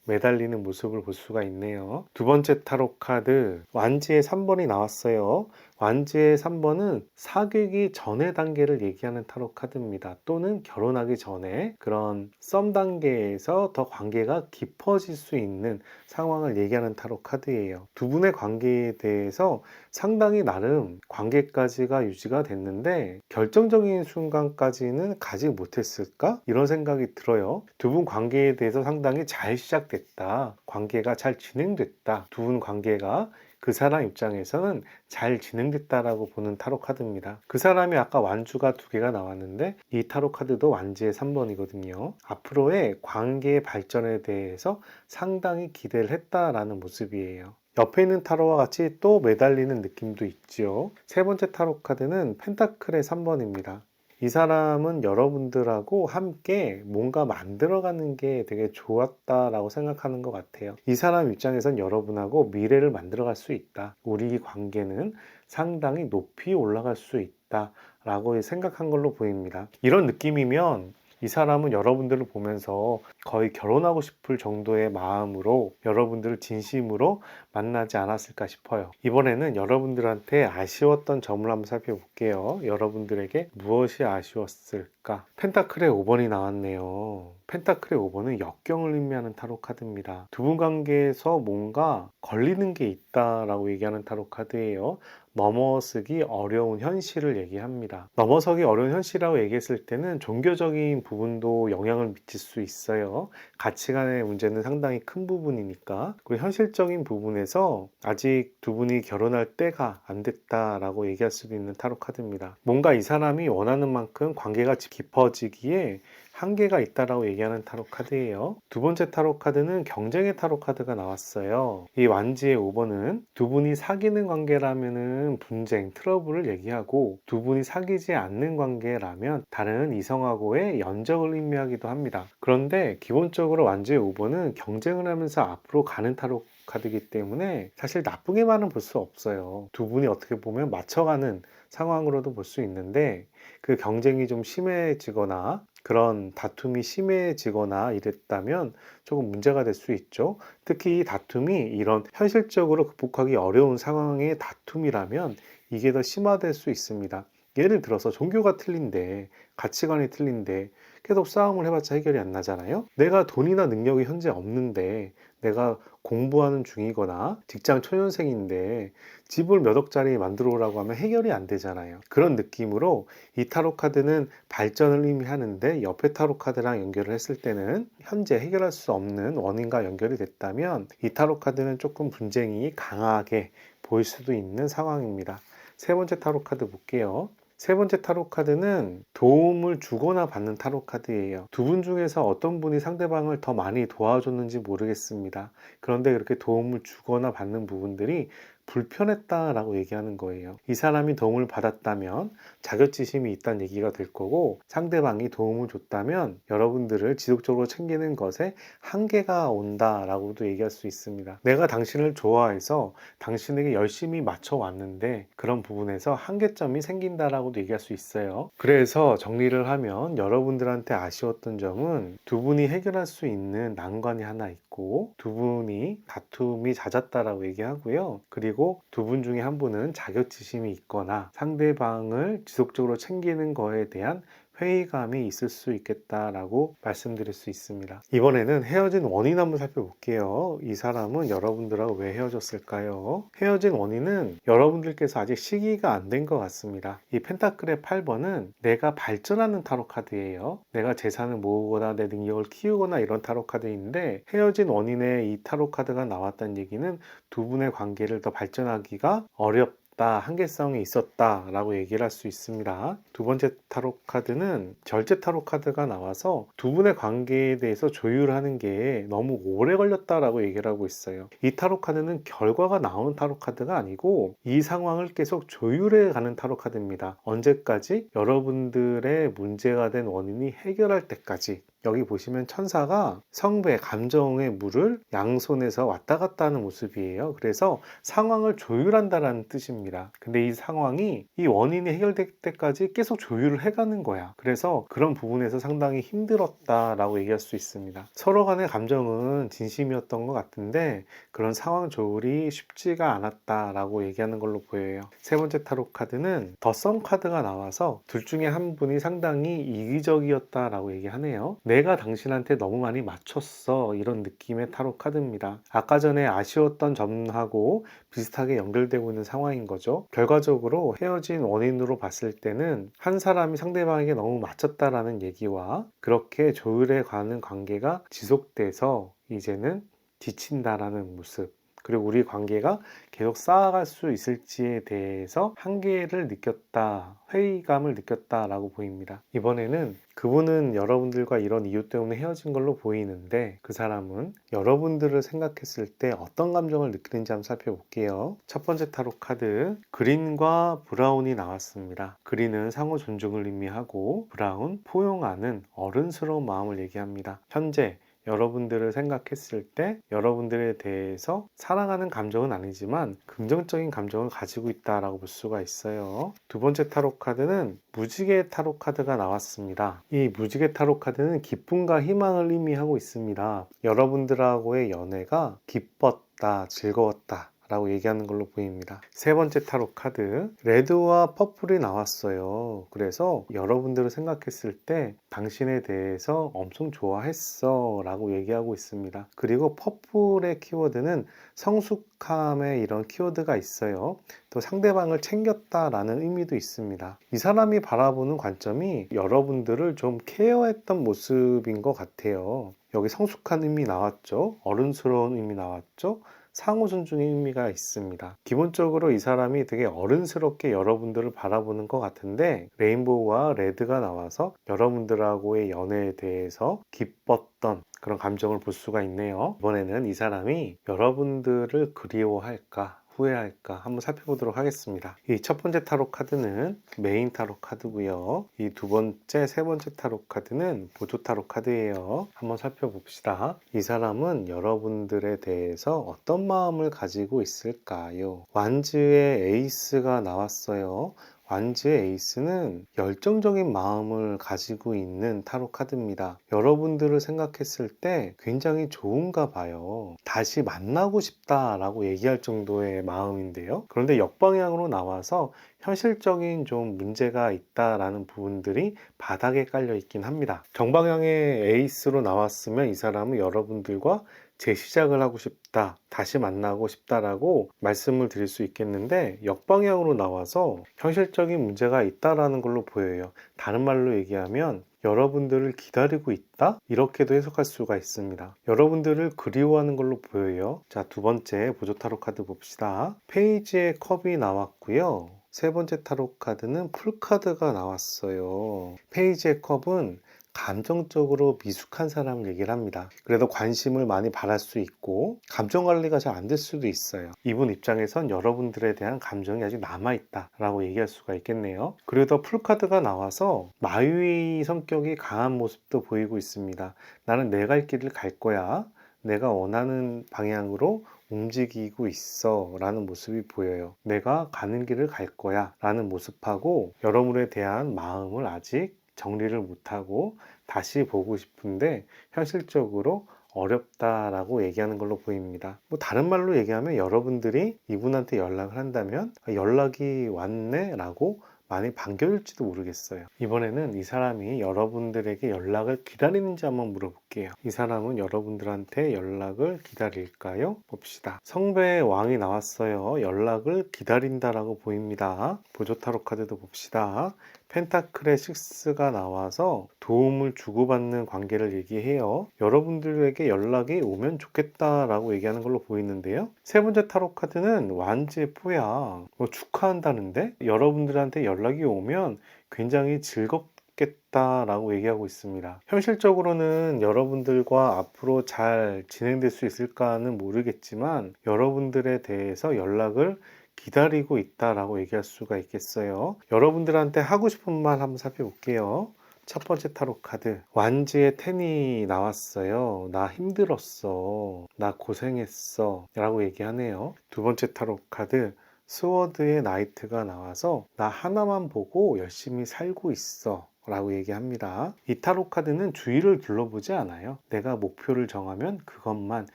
매달리는 모습을 볼 수가 있네요. 두 번째 타로 카드, 완지의 3번이 나왔어요. 완지의 3번은 사귀기 전의 단계를 얘기하는 타로 카드입니다. 또는 결혼하기 전에 그런 썸 단계에서 더 관계가 깊어질 수 있는 상황을 얘기하는 타로 카드예요. 두 분의 관계에 대해서 상당히 나름 관계까지가 유지가 됐는데 결정적인 순간까지는 가지 못했을까? 이런 생각이 들어요. 두 분 관계에 대해서 상당히 잘 시작됐다. 관계가 잘 진행됐다. 두 분 관계가 그 사람 입장에서는 잘 진행됐다라고 보는 타로 카드입니다. 그 사람이 아까 완주가 2개가 나왔는데 이 타로 카드도 완지의 3번이거든요. 앞으로의 관계의 발전에 대해서 상당히 기대를 했다라는 모습이에요. 옆에 있는 타로와 같이 또 매달리는 느낌도 있죠. 세 번째 타로 카드는 펜타클의 3번입니다. 이 사람은 여러분들하고 함께 뭔가 만들어가는 게 되게 좋았다라고 생각하는 것 같아요. 이 사람 입장에선 여러분하고 미래를 만들어갈 수 있다. 우리 관계는 상당히 높이 올라갈 수 있다 라고 생각한 걸로 보입니다. 이런 느낌이면 이 사람은 여러분들을 보면서 거의 결혼하고 싶을 정도의 마음으로 여러분들을 진심으로 만나지 않았을까 싶어요. 이번에는 여러분들한테 아쉬웠던 점을 한번 살펴볼게요. 여러분들에게 무엇이 아쉬웠을까? 펜타클의 5번이 나왔네요. 펜타클의 5번은 역경을 의미하는 타로 카드입니다. 두 분 관계에서 뭔가 걸리는 게 있다라고 얘기하는 타로 카드예요. 넘어서기 어려운 현실을 얘기합니다. 넘어서기 어려운 현실이라고 얘기했을 때는 종교적인 부분도 영향을 미칠 수 있어요. 가치관의 문제는 상당히 큰 부분이니까. 그리고 현실적인 부분에서 아직 두 분이 결혼할 때가 안 됐다라고 얘기할 수도 있는 타로 카드입니다. 뭔가 이 사람이 원하는 만큼 관계가 깊어지기에 한계가 있다라고 얘기하는 타로 카드예요. 두 번째 타로 카드는 경쟁의 타로 카드가 나왔어요. 이 완지의 5번은 두 분이 사귀는 관계라면은 분쟁, 트러블을 얘기하고 두 분이 사귀지 않는 관계라면 다른 이성하고의 연적을 의미하기도 합니다. 그런데 기본적으로 완지의 5번은 경쟁을 하면서 앞으로 가는 타로 카드이기 때문에 사실 나쁘게만은 볼 수 없어요. 두 분이 어떻게 보면 맞춰가는 상황으로도 볼 수 있는데 그 경쟁이 좀 심해지거나 그런 다툼이 심해지거나 이랬다면 조금 문제가 될 수 있죠. 특히 이 다툼이 이런 현실적으로 극복하기 어려운 상황의 다툼이라면 이게 더 심화될 수 있습니다. 예를 들어서 종교가 틀린데 가치관이 틀린데 계속 싸움을 해봤자 해결이 안 나잖아요. 내가 돈이나 능력이 현재 없는데 내가 공부하는 중이거나 직장 초년생인데 집을 몇 억짜리 만들어 오라고 하면 해결이 안 되잖아요. 그런 느낌으로 이 타로 카드는 발전을 의미하는데 옆에 타로 카드랑 연결을 했을 때는 현재 해결할 수 없는 원인과 연결이 됐다면 이 타로 카드는 조금 분쟁이 강하게 보일 수도 있는 상황입니다. 세 번째 타로 카드 볼게요. 세 번째 타로 카드는 도움을 주거나 받는 타로 카드예요. 두 분 중에서 어떤 분이 상대방을 더 많이 도와줬는지 모르겠습니다. 그런데 그렇게 도움을 주거나 받는 부분들이 불편했다라고 얘기하는 거예요. 이 사람이 도움을 받았다면 자격지심이 있다는 얘기가 될 거고, 상대방이 도움을 줬다면 여러분들을 지속적으로 챙기는 것에 한계가 온다라고도 얘기할 수 있습니다. 내가 당신을 좋아해서 당신에게 열심히 맞춰왔는데 그런 부분에서 한계점이 생긴다라고도 얘기할 수 있어요. 그래서 정리를 하면 여러분들한테 아쉬웠던 점은 두 분이 해결할 수 있는 난관이 하나 있고, 두 분이 다툼이 잦았다라고 얘기하고요. 그리고 두 분 중에 한 분은 자격지심이 있거나 상대방을 지속적으로 챙기는 거에 대한 회의감이 있을 수 있겠다라고 말씀드릴 수 있습니다. 이번에는 헤어진 원인 한번 살펴볼게요. 이 사람은 여러분들하고 왜 헤어졌을까요? 헤어진 원인은 여러분들께서 아직 시기가 안 된 것 같습니다. 이 펜타클의 8번은 내가 발전하는 타로 카드예요. 내가 재산을 모으거나 내 능력을 키우거나 이런 타로 카드인데, 헤어진 원인의 이 타로 카드가 나왔다는 얘기는 두 분의 관계를 더 발전하기가 어렵다, 한계성이 있었다라고 얘기를 할 수 있습니다. 두 번째 타로 카드는 절제 타로 카드가 나와서 두 분의 관계에 대해서 조율하는 게 너무 오래 걸렸다라고 얘기를 하고 있어요. 이 타로 카드는 결과가 나오는 타로 카드가 아니고 이 상황을 계속 조율해 가는 타로 카드입니다. 언제까지? 여러분들의 문제가 된 원인이 해결할 때까지. 여기 보시면 천사가 성배, 감정의 물을 양손에서 왔다 갔다 하는 모습이에요. 그래서 상황을 조율한다라는 뜻입니다. 근데 이 상황이 이 원인이 해결될 때까지 계속 조율을 해가는 거야. 그래서 그런 부분에서 상당히 힘들었다라고 얘기할 수 있습니다. 서로 간의 감정은 진심이었던 것 같은데 그런 상황 조율이 쉽지가 않았다라고 얘기하는 걸로 보여요. 세 번째 타로 카드는 더 선 카드가 나와서 둘 중에 한 분이 상당히 이기적이었다라고 얘기하네요. 내가 당신한테 너무 많이 맞췄어, 이런 느낌의 타로 카드입니다. 아까 전에 아쉬웠던 점하고 비슷하게 연결되고 있는 상황인 거죠. 결과적으로 헤어진 원인으로 봤을 때는 한 사람이 상대방에게 너무 맞췄다라는 얘기와 그렇게 조율해 가는 관계가 지속돼서 이제는 지친다라는 모습, 그리고 우리 관계가 계속 쌓아갈 수 있을지에 대해서 한계를 느꼈다, 회의감을 느꼈다라고 보입니다. 이번에는 그분은 여러분들과 이런 이유 때문에 헤어진 걸로 보이는데 그 사람은 여러분들을 생각했을 때 어떤 감정을 느끼는지 한번 살펴볼게요. 첫 번째 타로 카드, 그린과 브라운이 나왔습니다. 그린은 상호 존중을 의미하고 브라운, 포용하는 어른스러운 마음을 얘기합니다. 현재 여러분들을 생각했을 때 여러분들에 대해서 사랑하는 감정은 아니지만 긍정적인 감정을 가지고 있다라고 볼 수가 있어요. 두 번째 타로 카드는 무지개 타로 카드가 나왔습니다. 이 무지개 타로 카드는 기쁨과 희망을 의미하고 있습니다. 여러분들하고의 연애가 기뻤다, 즐거웠다 라고 얘기하는 걸로 보입니다. 세 번째 타로 카드, 레드와 퍼플이 나왔어요. 그래서 여러분들을 생각했을 때 당신에 대해서 엄청 좋아했어 라고 얘기하고 있습니다. 그리고 퍼플의 키워드는 성숙함의 이런 키워드가 있어요. 또 상대방을 챙겼다라는 의미도 있습니다. 이 사람이 바라보는 관점이 여러분들을 좀 케어했던 모습인 것 같아요. 여기 성숙한 의미 나왔죠. 어른스러운 의미 나왔죠. 상호 존중의 의미가 있습니다. 기본적으로 이 사람이 되게 어른스럽게 여러분들을 바라보는 것 같은데 레인보우와 레드가 나와서 여러분들하고의 연애에 대해서 기뻤던 그런 감정을 볼 수가 있네요. 이번에는 이 사람이 여러분들을 그리워할까 후회할까 한번 살펴보도록 하겠습니다. 이 첫 번째 타로 카드는 메인 타로 카드고요. 이 두 번째, 세 번째 타로 카드는 보조 타로 카드예요. 한번 살펴봅시다. 이 사람은 여러분들에 대해서 어떤 마음을 가지고 있을까요? 완즈의 에이스가 나왔어요. 완즈의 에이스는 열정적인 마음을 가지고 있는 타로 카드입니다. 여러분들을 생각했을 때 굉장히 좋은가 봐요. 다시 만나고 싶다라고 얘기할 정도의 마음인데요. 그런데 역방향으로 나와서 현실적인 좀 문제가 있다라는 부분들이 바닥에 깔려 있긴 합니다. 정방향의 에이스로 나왔으면 이 사람은 여러분들과 재시작을 하고 싶다, 다시 만나고 싶다라고 말씀을 드릴 수 있겠는데 역방향으로 나와서 현실적인 문제가 있다라는 걸로 보여요. 다른 말로 얘기하면 여러분들을 기다리고 있다? 이렇게도 해석할 수가 있습니다. 여러분들을 그리워하는 걸로 보여요. 자, 두 번째 보조 타로 카드 봅시다. 페이지의 컵이 나왔고요. 세 번째 타로 카드는 풀카드가 나왔어요. 페이지의 컵은 감정적으로 미숙한 사람을 얘기를 합니다. 그래도 관심을 많이 바랄 수 있고 감정 관리가 잘 안 될 수도 있어요. 이분 입장에선 여러분들에 대한 감정이 아직 남아있다 라고 얘기할 수가 있겠네요. 그리고 더 풀카드가 나와서 마유이 성격이 강한 모습도 보이고 있습니다. 나는 내 갈 길을 갈 거야. 내가 원하는 방향으로 움직이고 있어 라는 모습이 보여요. 내가 가는 길을 갈 거야 라는 모습하고 여러분에 대한 마음을 아직 정리를 못하고 다시 보고 싶은데 현실적으로 어렵다라고 얘기하는 걸로 보입니다. 뭐 다른 말로 얘기하면 여러분들이 이분한테 연락을 한다면 연락이 왔네 라고 많이 반겨줄지도 모르겠어요. 이번에는 이 사람이 여러분들에게 연락을 기다리는지 한번 물어볼게요. 이 사람은 여러분들한테 연락을 기다릴까요? 봅시다. 성배의 왕이 나왔어요. 연락을 기다린다라고 보입니다. 보조 타로 카드도 봅시다. 펜타클의 6가 나와서 도움을 주고받는 관계를 얘기해요. 여러분들에게 연락이 오면 좋겠다라고 얘기하는 걸로 보이는데요. 세 번째 타로 카드는 완지의 뽀야. 축하한다는데 여러분들한테 연락이 오면 굉장히 즐겁겠다라고 얘기하고 있습니다. 현실적으로는 여러분들과 앞으로 잘 진행될 수 있을까는 모르겠지만 여러분들에 대해서 연락을 기다리고 있다라고 얘기할 수가 있겠어요. 여러분들한테 하고 싶은 말 한번 살펴볼게요. 첫 번째 타로 카드 완지의 10이 나왔어요. 나 힘들었어. 나 고생했어 라고 얘기하네요. 두 번째 타로 카드 스워드의 나이트가 나와서 나 하나만 보고 열심히 살고 있어 라고 얘기합니다. 이 타로 카드는 주위를 둘러보지 않아요. 내가 목표를 정하면 그것만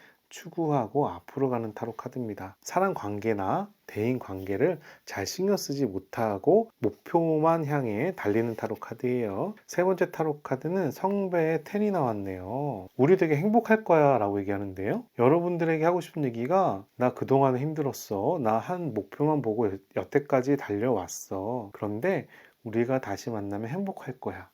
추구하고 앞으로 가는 타로 카드입니다. 사람 관계나 대인 관계를 잘 신경 쓰지 못하고 목표만 향해 달리는 타로 카드예요. 세 번째 타로 카드는 성배의 10이 나왔네요. 우리 되게 행복할 거야 라고 얘기하는데요. 여러분들에게 하고 싶은 얘기가 나 그동안 힘들었어. 나 한 목표만 보고 여태까지 달려왔어. 그런데 우리가 다시 만나면 행복할 거야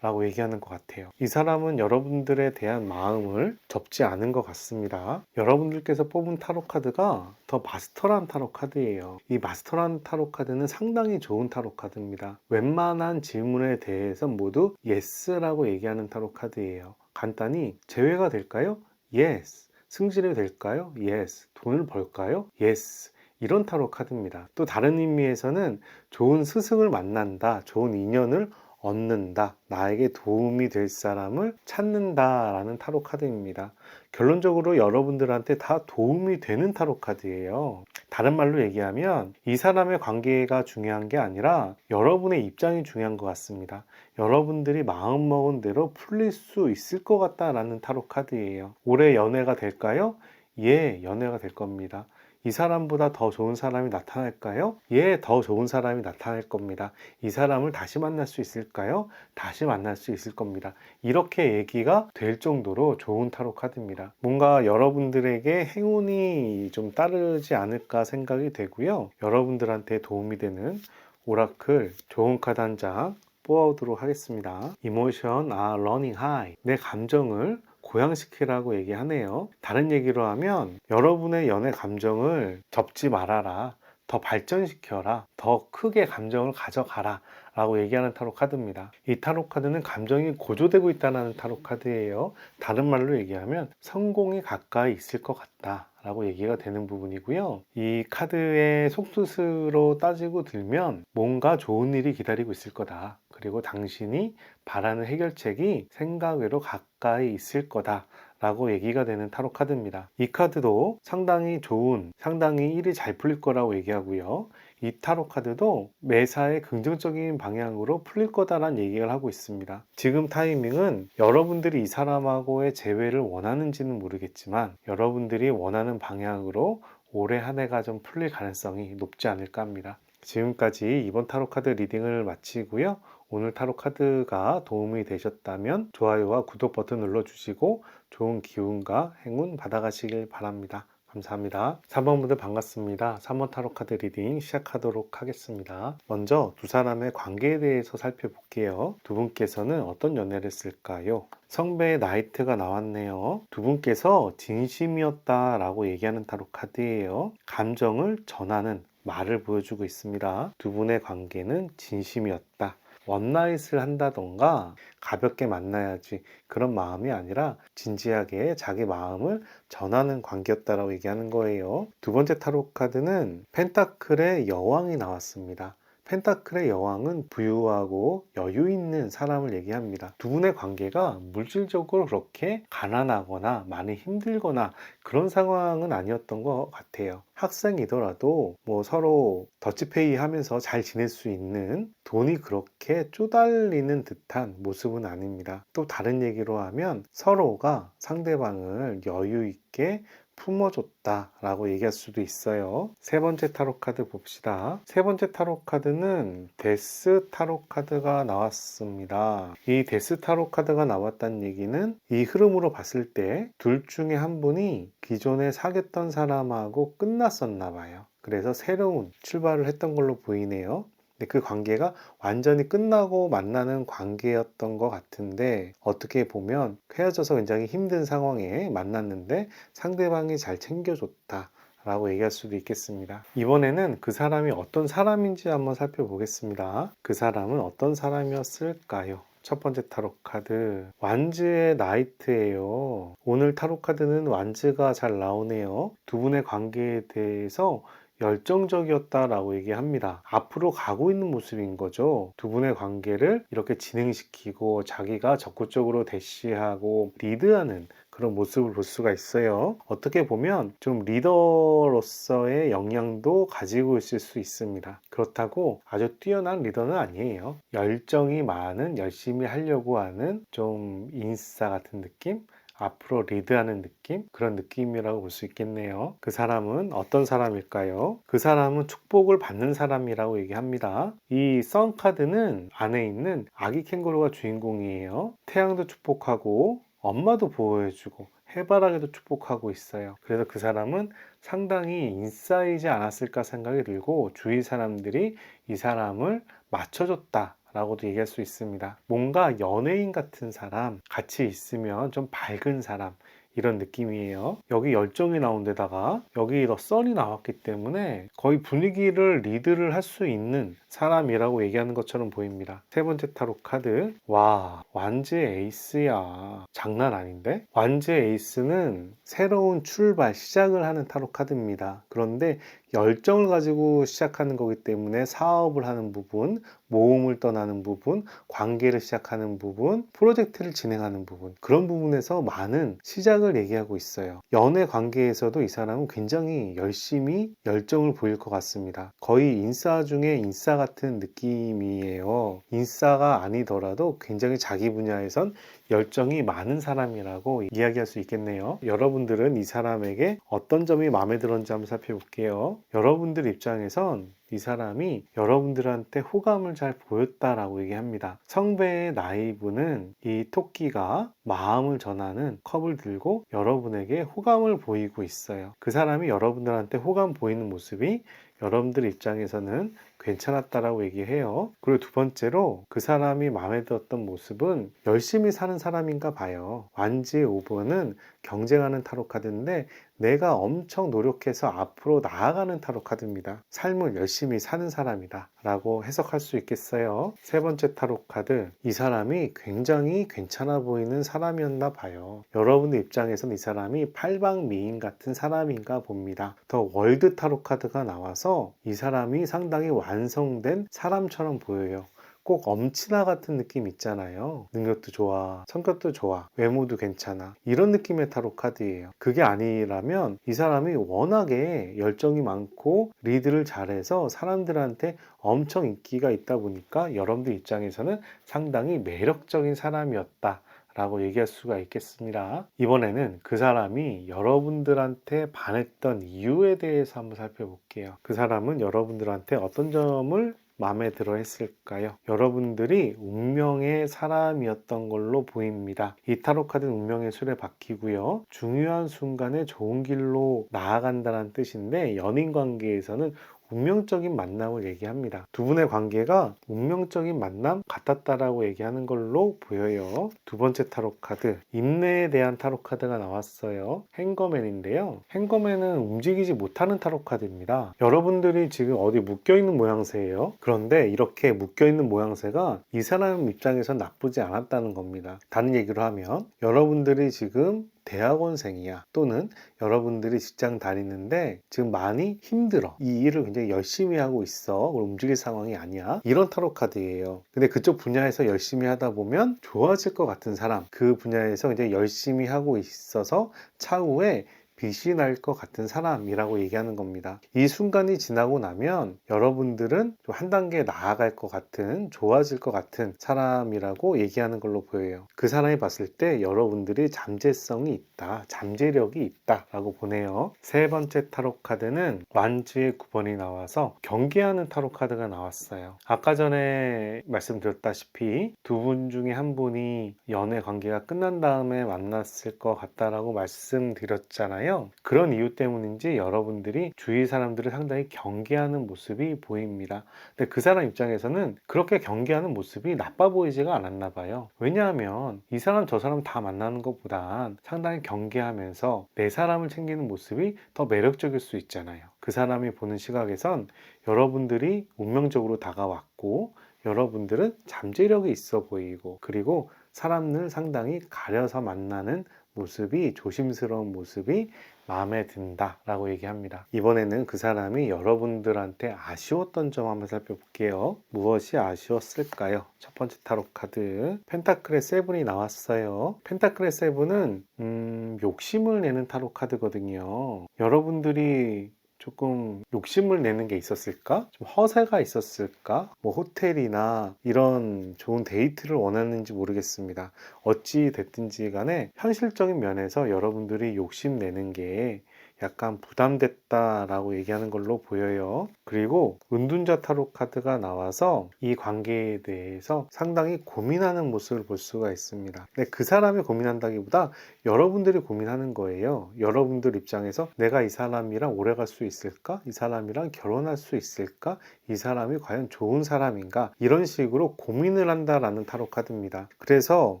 라고 얘기하는 것 같아요. 이 사람은 여러분들에 대한 마음을 접지 않은 것 같습니다. 여러분들께서 뽑은 타로 카드가 더 마스터란 타로 카드예요. 이 마스터란 타로 카드는 상당히 좋은 타로 카드입니다. 웬만한 질문에 대해서 모두 yes라고 얘기하는 타로 카드예요. 간단히 재회가 될까요? yes. 승진이 될까요? yes. 돈을 벌까요? yes. 이런 타로 카드입니다. 또 다른 의미에서는 좋은 스승을 만난다, 좋은 인연을 얻는다, 나에게 도움이 될 사람을 찾는다 라는 타로 카드입니다. 결론적으로 여러분들한테 다 도움이 되는 타로 카드예요. 다른 말로 얘기하면 이 사람의 관계가 중요한 게 아니라 여러분의 입장이 중요한 것 같습니다. 여러분들이 마음먹은 대로 풀릴 수 있을 것 같다라는 타로 카드예요. 올해 연애가 될까요? 예, 연애가 될 겁니다. 이 사람보다 더 좋은 사람이 나타날까요? 예, 더 좋은 사람이 나타날 겁니다. 이 사람을 다시 만날 수 있을까요? 다시 만날 수 있을 겁니다. 이렇게 얘기가 될 정도로 좋은 타로 카드입니다. 뭔가 여러분들에게 행운이 좀 따르지 않을까 생각이 되고요. 여러분들한테 도움이 되는 오라클 좋은 카드 한 장 뽑아오도록 하겠습니다. Emotion are running high. 내 감정을 고양시키라고 얘기하네요. 다른 얘기로 하면 여러분의 연애 감정을 접지 말아라. 더 발전시켜라. 더 크게 감정을 가져가라. 라고 얘기하는 타로 카드입니다. 이 타로 카드는 감정이 고조되고 있다는 타로 카드예요. 다른 말로 얘기하면 성공이 가까이 있을 것 같다 라고 얘기가 되는 부분이고요. 이 카드의 속뜻으로 따지고 들면 뭔가 좋은 일이 기다리고 있을 거다. 그리고 당신이 바라는 해결책이 생각 외로 가까이 있을 거다 라고 얘기가 되는 타로 카드입니다. 이 카드도 상당히 좋은, 상당히 일이 잘 풀릴 거라고 얘기하고요. 이 타로 카드도 매사에 긍정적인 방향으로 풀릴 거다라는 얘기를 하고 있습니다. 지금 타이밍은 여러분들이 이 사람하고의 재회를 원하는지는 모르겠지만 여러분들이 원하는 방향으로 올해 한 해가 좀 풀릴 가능성이 높지 않을까 합니다. 지금까지 이번 타로 카드 리딩을 마치고요. 오늘 타로 카드가 도움이 되셨다면 좋아요와 구독 버튼 눌러주시고 좋은 기운과 행운 받아가시길 바랍니다. 감사합니다. 3번 분들 반갑습니다. 3번 타로 카드 리딩 시작하도록 하겠습니다. 먼저 두 사람의 관계에 대해서 살펴볼게요. 두 분께서는 어떤 연애를 했을까요? 성배의 나이트가 나왔네요. 두 분께서 진심이었다라고 얘기하는 타로 카드예요. 감정을 전하는 말을 보여주고 있습니다. 두 분의 관계는 진심이었다. 원나잇을 한다던가 가볍게 만나야지 그런 마음이 아니라 진지하게 자기 마음을 전하는 관계였다라고 얘기하는 거예요. 두 번째 타로 카드는 펜타클의 여왕이 나왔습니다. 펜타클의 여왕은 부유하고 여유 있는 사람을 얘기합니다. 두 분의 관계가 물질적으로 그렇게 가난하거나 많이 힘들거나 그런 상황은 아니었던 것 같아요. 학생이더라도 뭐 서로 더치페이 하면서 잘 지낼 수 있는, 돈이 그렇게 쪼달리는 듯한 모습은 아닙니다. 또 다른 얘기로 하면 서로가 상대방을 여유 있게 품어줬다라고 얘기할 수도 있어요. 세 번째 타로 카드 봅시다. 세 번째 타로 카드는 데스 타로 카드가 나왔습니다. 이 데스 타로 카드가 나왔다는 얘기는 이 흐름으로 봤을 때 둘 중에 한 분이 기존에 사귀었던 사람하고 끝났었나 봐요. 그래서 새로운 출발을 했던 걸로 보이네요. 근데 그 관계가 완전히 끝나고 만나는 관계였던 것 같은데, 어떻게 보면 헤어져서 굉장히 힘든 상황에 만났는데 상대방이 잘 챙겨줬다 라고 얘기할 수도 있겠습니다. 이번에는 그 사람이 어떤 사람인지 한번 살펴보겠습니다. 그 사람은 어떤 사람이었을까요? 첫 번째 타로 카드, 완즈의 나이트예요. 오늘 타로 카드는 완즈가 잘 나오네요. 두 분의 관계에 대해서 열정적이었다라고 얘기합니다. 앞으로 가고 있는 모습인 거죠. 두 분의 관계를 이렇게 진행시키고 자기가 적극적으로 대시하고 리드하는 그런 모습을 볼 수가 있어요. 어떻게 보면 좀 리더로서의 역량도 가지고 있을 수 있습니다. 그렇다고 아주 뛰어난 리더는 아니에요. 열정이 많은, 열심히 하려고 하는 좀 인싸 같은 느낌? 앞으로 리드하는 느낌? 그런 느낌이라고 볼 수 있겠네요. 그 사람은 어떤 사람일까요? 그 사람은 축복을 받는 사람이라고 얘기합니다. 이 선 카드는 안에 있는 아기 캥거루가 주인공이에요. 태양도 축복하고 엄마도 보호해주고 해바라기도 축복하고 있어요. 그래서 그 사람은 상당히 인싸이지 않았을까 생각이 들고 주위 사람들이 이 사람을 맞춰줬다 라고도 얘기할 수 있습니다. 뭔가 연예인 같은 사람, 같이 있으면 좀 밝은 사람, 이런 느낌이에요. 여기 열정이 나온 데다가 여기 더 썬이 나왔기 때문에 거의 분위기를 리드를 할 수 있는 사람이라고 얘기하는 것처럼 보입니다. 세 번째 타로 카드, 와, 완즈의 에이스야. 장난 아닌데? 완즈의 에이스는 새로운 출발, 시작을 하는 타로 카드입니다. 그런데 열정을 가지고 시작하는 거기 때문에 사업을 하는 부분, 모험을 떠나는 부분, 관계를 시작하는 부분, 프로젝트를 진행하는 부분, 그런 부분에서 많은 시작을 얘기하고 있어요. 연애 관계에서도 이 사람은 굉장히 열심히 열정을 보일 것 같습니다. 거의 인싸 중에 인싸 같은 느낌이에요. 인싸가 아니더라도 굉장히 자기 분야에선 열정이 많은 사람이라고 이야기할 수 있겠네요. 여러분들은 이 사람에게 어떤 점이 마음에 들었는지 한번 살펴볼게요. 여러분들 입장에선 이 사람이 여러분들한테 호감을 잘 보였다라고 얘기합니다. 성배의 나이브는 이 토끼가 마음을 전하는 컵을 들고 여러분에게 호감을 보이고 있어요. 그 사람이 여러분들한테 호감 보이는 모습이 여러분들 입장에서는 괜찮았다라고 얘기해요. 그리고 두 번째로 그 사람이 마음에 들었던 모습은 열심히 사는 사람인가 봐요. 완지의 5번은 경쟁하는 타로 카드인데 내가 엄청 노력해서 앞으로 나아가는 타로 카드입니다. 삶을 열심히 사는 사람이다 라고 해석할 수 있겠어요. 세 번째 타로 카드, 이 사람이 굉장히 괜찮아 보이는 사람이었나 봐요. 여러분들 입장에서는 이 사람이 팔방미인 같은 사람인가 봅니다. 더 월드 타로 카드가 나와서 이 사람이 상당히 완성된 사람처럼 보여요. 꼭 엄친아 같은 느낌 있잖아요. 능력도 좋아, 성격도 좋아, 외모도 괜찮아, 이런 느낌의 타로 카드예요. 그게 아니라면 이 사람이 워낙에 열정이 많고 리드를 잘해서 사람들한테 엄청 인기가 있다 보니까 여러분들 입장에서는 상당히 매력적인 사람이었다 라고 얘기할 수가 있겠습니다. 이번에는 그 사람이 여러분들한테 반했던 이유에 대해서 한번 살펴볼게요. 그 사람은 여러분들한테 어떤 점을 마음에 들어 했을까요? 여러분들이 운명의 사람이었던 걸로 보입니다. 이 타로 카드는 운명의 수레바퀴고요. 중요한 순간에 좋은 길로 나아간다는 뜻인데 연인 관계에서는 운명적인 만남을 얘기합니다. 두 분의 관계가 운명적인 만남 같았다라고 얘기하는 걸로 보여요. 두 번째 타로 카드, 인내에 대한 타로 카드가 나왔어요. 행거맨인데요. 행거맨은 움직이지 못하는 타로 카드입니다. 여러분들이 지금 어디 묶여있는 모양새예요. 그런데 이렇게 묶여있는 모양새가 이 사람 입장에서 나쁘지 않았다는 겁니다. 다른 얘기로 하면 여러분들이 지금 대학원생이야, 또는 여러분들이 직장 다니는데 지금 많이 힘들어, 이 일을 굉장히 열심히 하고 있어, 움직일 상황이 아니야, 이런 타로 카드예요. 근데 그쪽 분야에서 열심히 하다 보면 좋아질 것 같은 사람, 그 분야에서 굉장히 열심히 하고 있어서 차후에 빛이 날 것 같은 사람이라고 얘기하는 겁니다. 이 순간이 지나고 나면 여러분들은 좀 한 단계 나아갈 것 같은, 좋아질 것 같은 사람이라고 얘기하는 걸로 보여요. 그 사람이 봤을 때 여러분들이 잠재성이 있다, 잠재력이 있다 라고 보네요. 세 번째 타로 카드는 완주의 9번이 나와서 경계하는 타로 카드가 나왔어요. 아까 전에 말씀드렸다시피 두 분 중에 한 분이 연애 관계가 끝난 다음에 만났을 것 같다라고 말씀드렸잖아요. 그런 이유 때문인지 여러분들이 주위 사람들을 상당히 경계하는 모습이 보입니다. 근데 그 사람 입장에서는 그렇게 경계하는 모습이 나빠 보이지가 않았나 봐요. 왜냐하면 이 사람 저 사람 다 만나는 것보단 상당히 경계하면서 내 사람을 챙기는 모습이 더 매력적일 수 있잖아요. 그 사람이 보는 시각에선 여러분들이 운명적으로 다가왔고, 여러분들은 잠재력이 있어 보이고, 그리고 사람을 상당히 가려서 만나는 모습이, 조심스러운 모습이 마음에 든다 라고 얘기합니다. 이번에는 그 사람이 여러분들한테 아쉬웠던 점 한번 살펴볼게요. 무엇이 아쉬웠을까요? 첫 번째 타로 카드, 펜타클의 세븐이 나왔어요. 펜타클의 세븐은 욕심을 내는 타로 카드거든요. 여러분들이 조금 욕심을 내는 게 있었을까? 좀 허세가 있었을까? 뭐 호텔이나 이런 좋은 데이트를 원하는지 모르겠습니다. 어찌 됐든지 간에 현실적인 면에서 여러분들이 욕심 내는 게 약간 부담됐다라고 얘기하는 걸로 보여요. 그리고 은둔자 타로 카드가 나와서 이 관계에 대해서 상당히 고민하는 모습을 볼 수가 있습니다. 근데 그 사람이 고민한다기보다 여러분들이 고민하는 거예요. 여러분들 입장에서 내가 이 사람이랑 오래 갈 수 있을까? 이 사람이랑 결혼할 수 있을까? 이 사람이 과연 좋은 사람인가? 이런 식으로 고민을 한다라는 타로 카드입니다. 그래서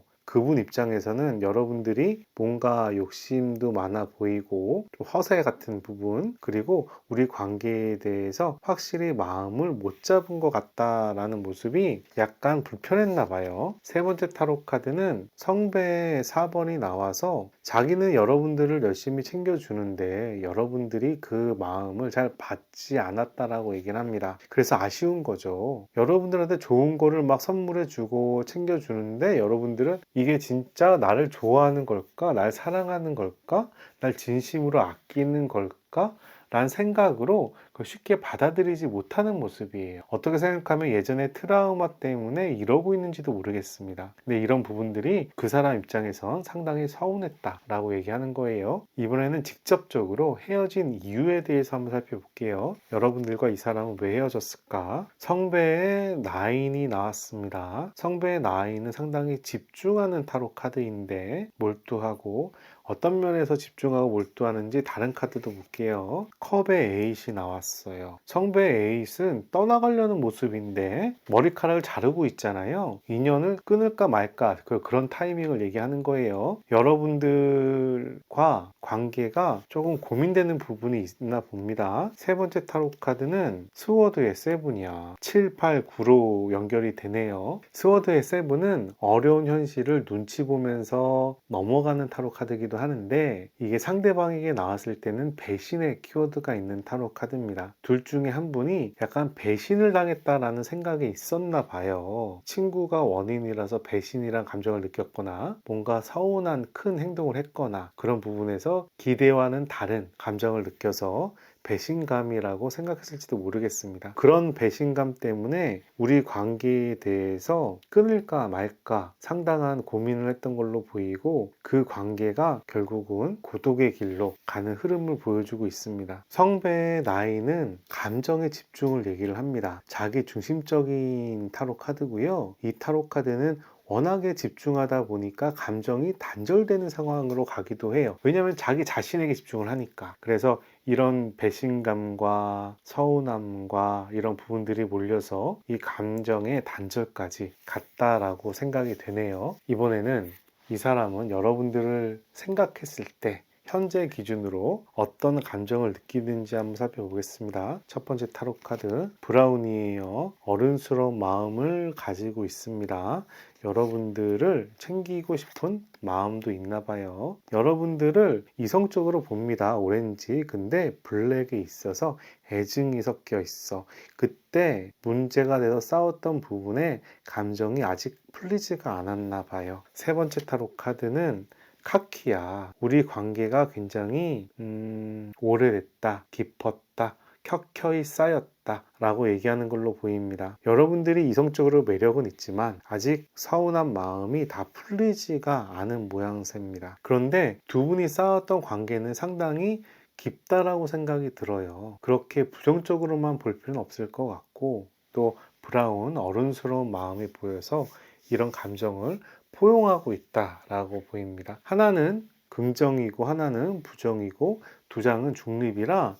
그분 입장에서는 여러분들이 뭔가 욕심도 많아 보이고 좀 허세 같은 부분, 그리고 우리 관계에 대해서 확실히 마음을 못 잡은 것 같다라는 모습이 약간 불편했나 봐요. 세 번째 타로 카드는 성배의 4번이 나와서 자기는 여러분들을 열심히 챙겨주는데 여러분들이 그 마음을 잘 받지 않았다라고 얘기를 합니다. 그래서 아쉬운 거죠. 여러분들한테 좋은 거를 막 선물해주고 챙겨주는데 여러분들은 이게 진짜 나를 좋아하는 걸까? 날 사랑하는 걸까? 날 진심으로 아끼는 걸까? 라는 생각으로 그걸 쉽게 받아들이지 못하는 모습이에요. 어떻게 생각하면 예전에 트라우마 때문에 이러고 있는지도 모르겠습니다. 근데 이런 부분들이 그 사람 입장에선 상당히 서운했다라고 얘기하는 거예요. 이번에는 직접적으로 헤어진 이유에 대해서 한번 살펴볼게요. 여러분들과 이 사람은 왜 헤어졌을까? 성배의 나인이 나왔습니다. 성배의 나인은 상당히 집중하는 타로 카드인데 몰두하고, 어떤 면에서 집중하고 몰두하는지 다른 카드도 볼게요. 컵의 8이 나왔어요. 성배의 8은 떠나가려는 모습인데 머리카락을 자르고 있잖아요. 인연을 끊을까 말까, 그런 타이밍을 얘기하는 거예요. 여러분들과 관계가 조금 고민되는 부분이 있나 봅니다. 세 번째 타로 카드는 스워드의 세븐이야. 7, 8, 9로 연결이 되네요. 스워드의 세븐은 어려운 현실을 눈치 보면서 넘어가는 타로 카드이기도 하는데, 이게 상대방에게 나왔을 때는 배신의 키워드가 있는 타로 카드입니다. 둘 중에 한 분이 약간 배신을 당했다라는 생각이 있었나 봐요. 친구가 원인이라서 배신이란 감정을 느꼈거나 뭔가 서운한 큰 행동을 했거나 그런 부분에서 기대와는 다른 감정을 느껴서 배신감이라고 생각했을지도 모르겠습니다. 그런 배신감 때문에 우리 관계에 대해서 끊을까 말까 상당한 고민을 했던 걸로 보이고, 그 관계가 결국은 고독의 길로 가는 흐름을 보여주고 있습니다. 성배의 나이는 감정에 집중을 얘기를 합니다. 자기 중심적인 타로 카드고요. 이 타로 카드는 워낙에 집중하다 보니까 감정이 단절되는 상황으로 가기도 해요. 왜냐하면 자기 자신에게 집중을 하니까. 그래서 이런 배신감과 서운함과 이런 부분들이 몰려서 이 감정의 단절까지 갔다라고 생각이 되네요. 이번에는 이 사람은 여러분들을 생각했을 때 현재 기준으로 어떤 감정을 느끼는지 한번 살펴보겠습니다. 첫 번째 타로 카드 브라운이에요. 어른스러운 마음을 가지고 있습니다. 여러분들을 챙기고 싶은 마음도 있나 봐요. 여러분들을 이성적으로 봅니다. 오렌지. 근데 블랙에 있어서 애증이 섞여 있어. 그때 문제가 돼서 싸웠던 부분에 감정이 아직 풀리지가 않았나 봐요. 세 번째 타로 카드는 카키야. 우리 관계가 굉장히 오래됐다, 깊었다, 켜켜이 쌓였다 라고 얘기하는 걸로 보입니다. 여러분들이 이성적으로 매력은 있지만 아직 서운한 마음이 다 풀리지가 않은 모양새입니다. 그런데 두 분이 쌓았던 관계는 상당히 깊다라고 생각이 들어요. 그렇게 부정적으로만 볼 필요는 없을 것 같고, 또 브라운 어른스러운 마음이 보여서 이런 감정을 포용하고 있다라고 보입니다. 하나는 긍정이고 하나는 부정이고 두 장은 중립이라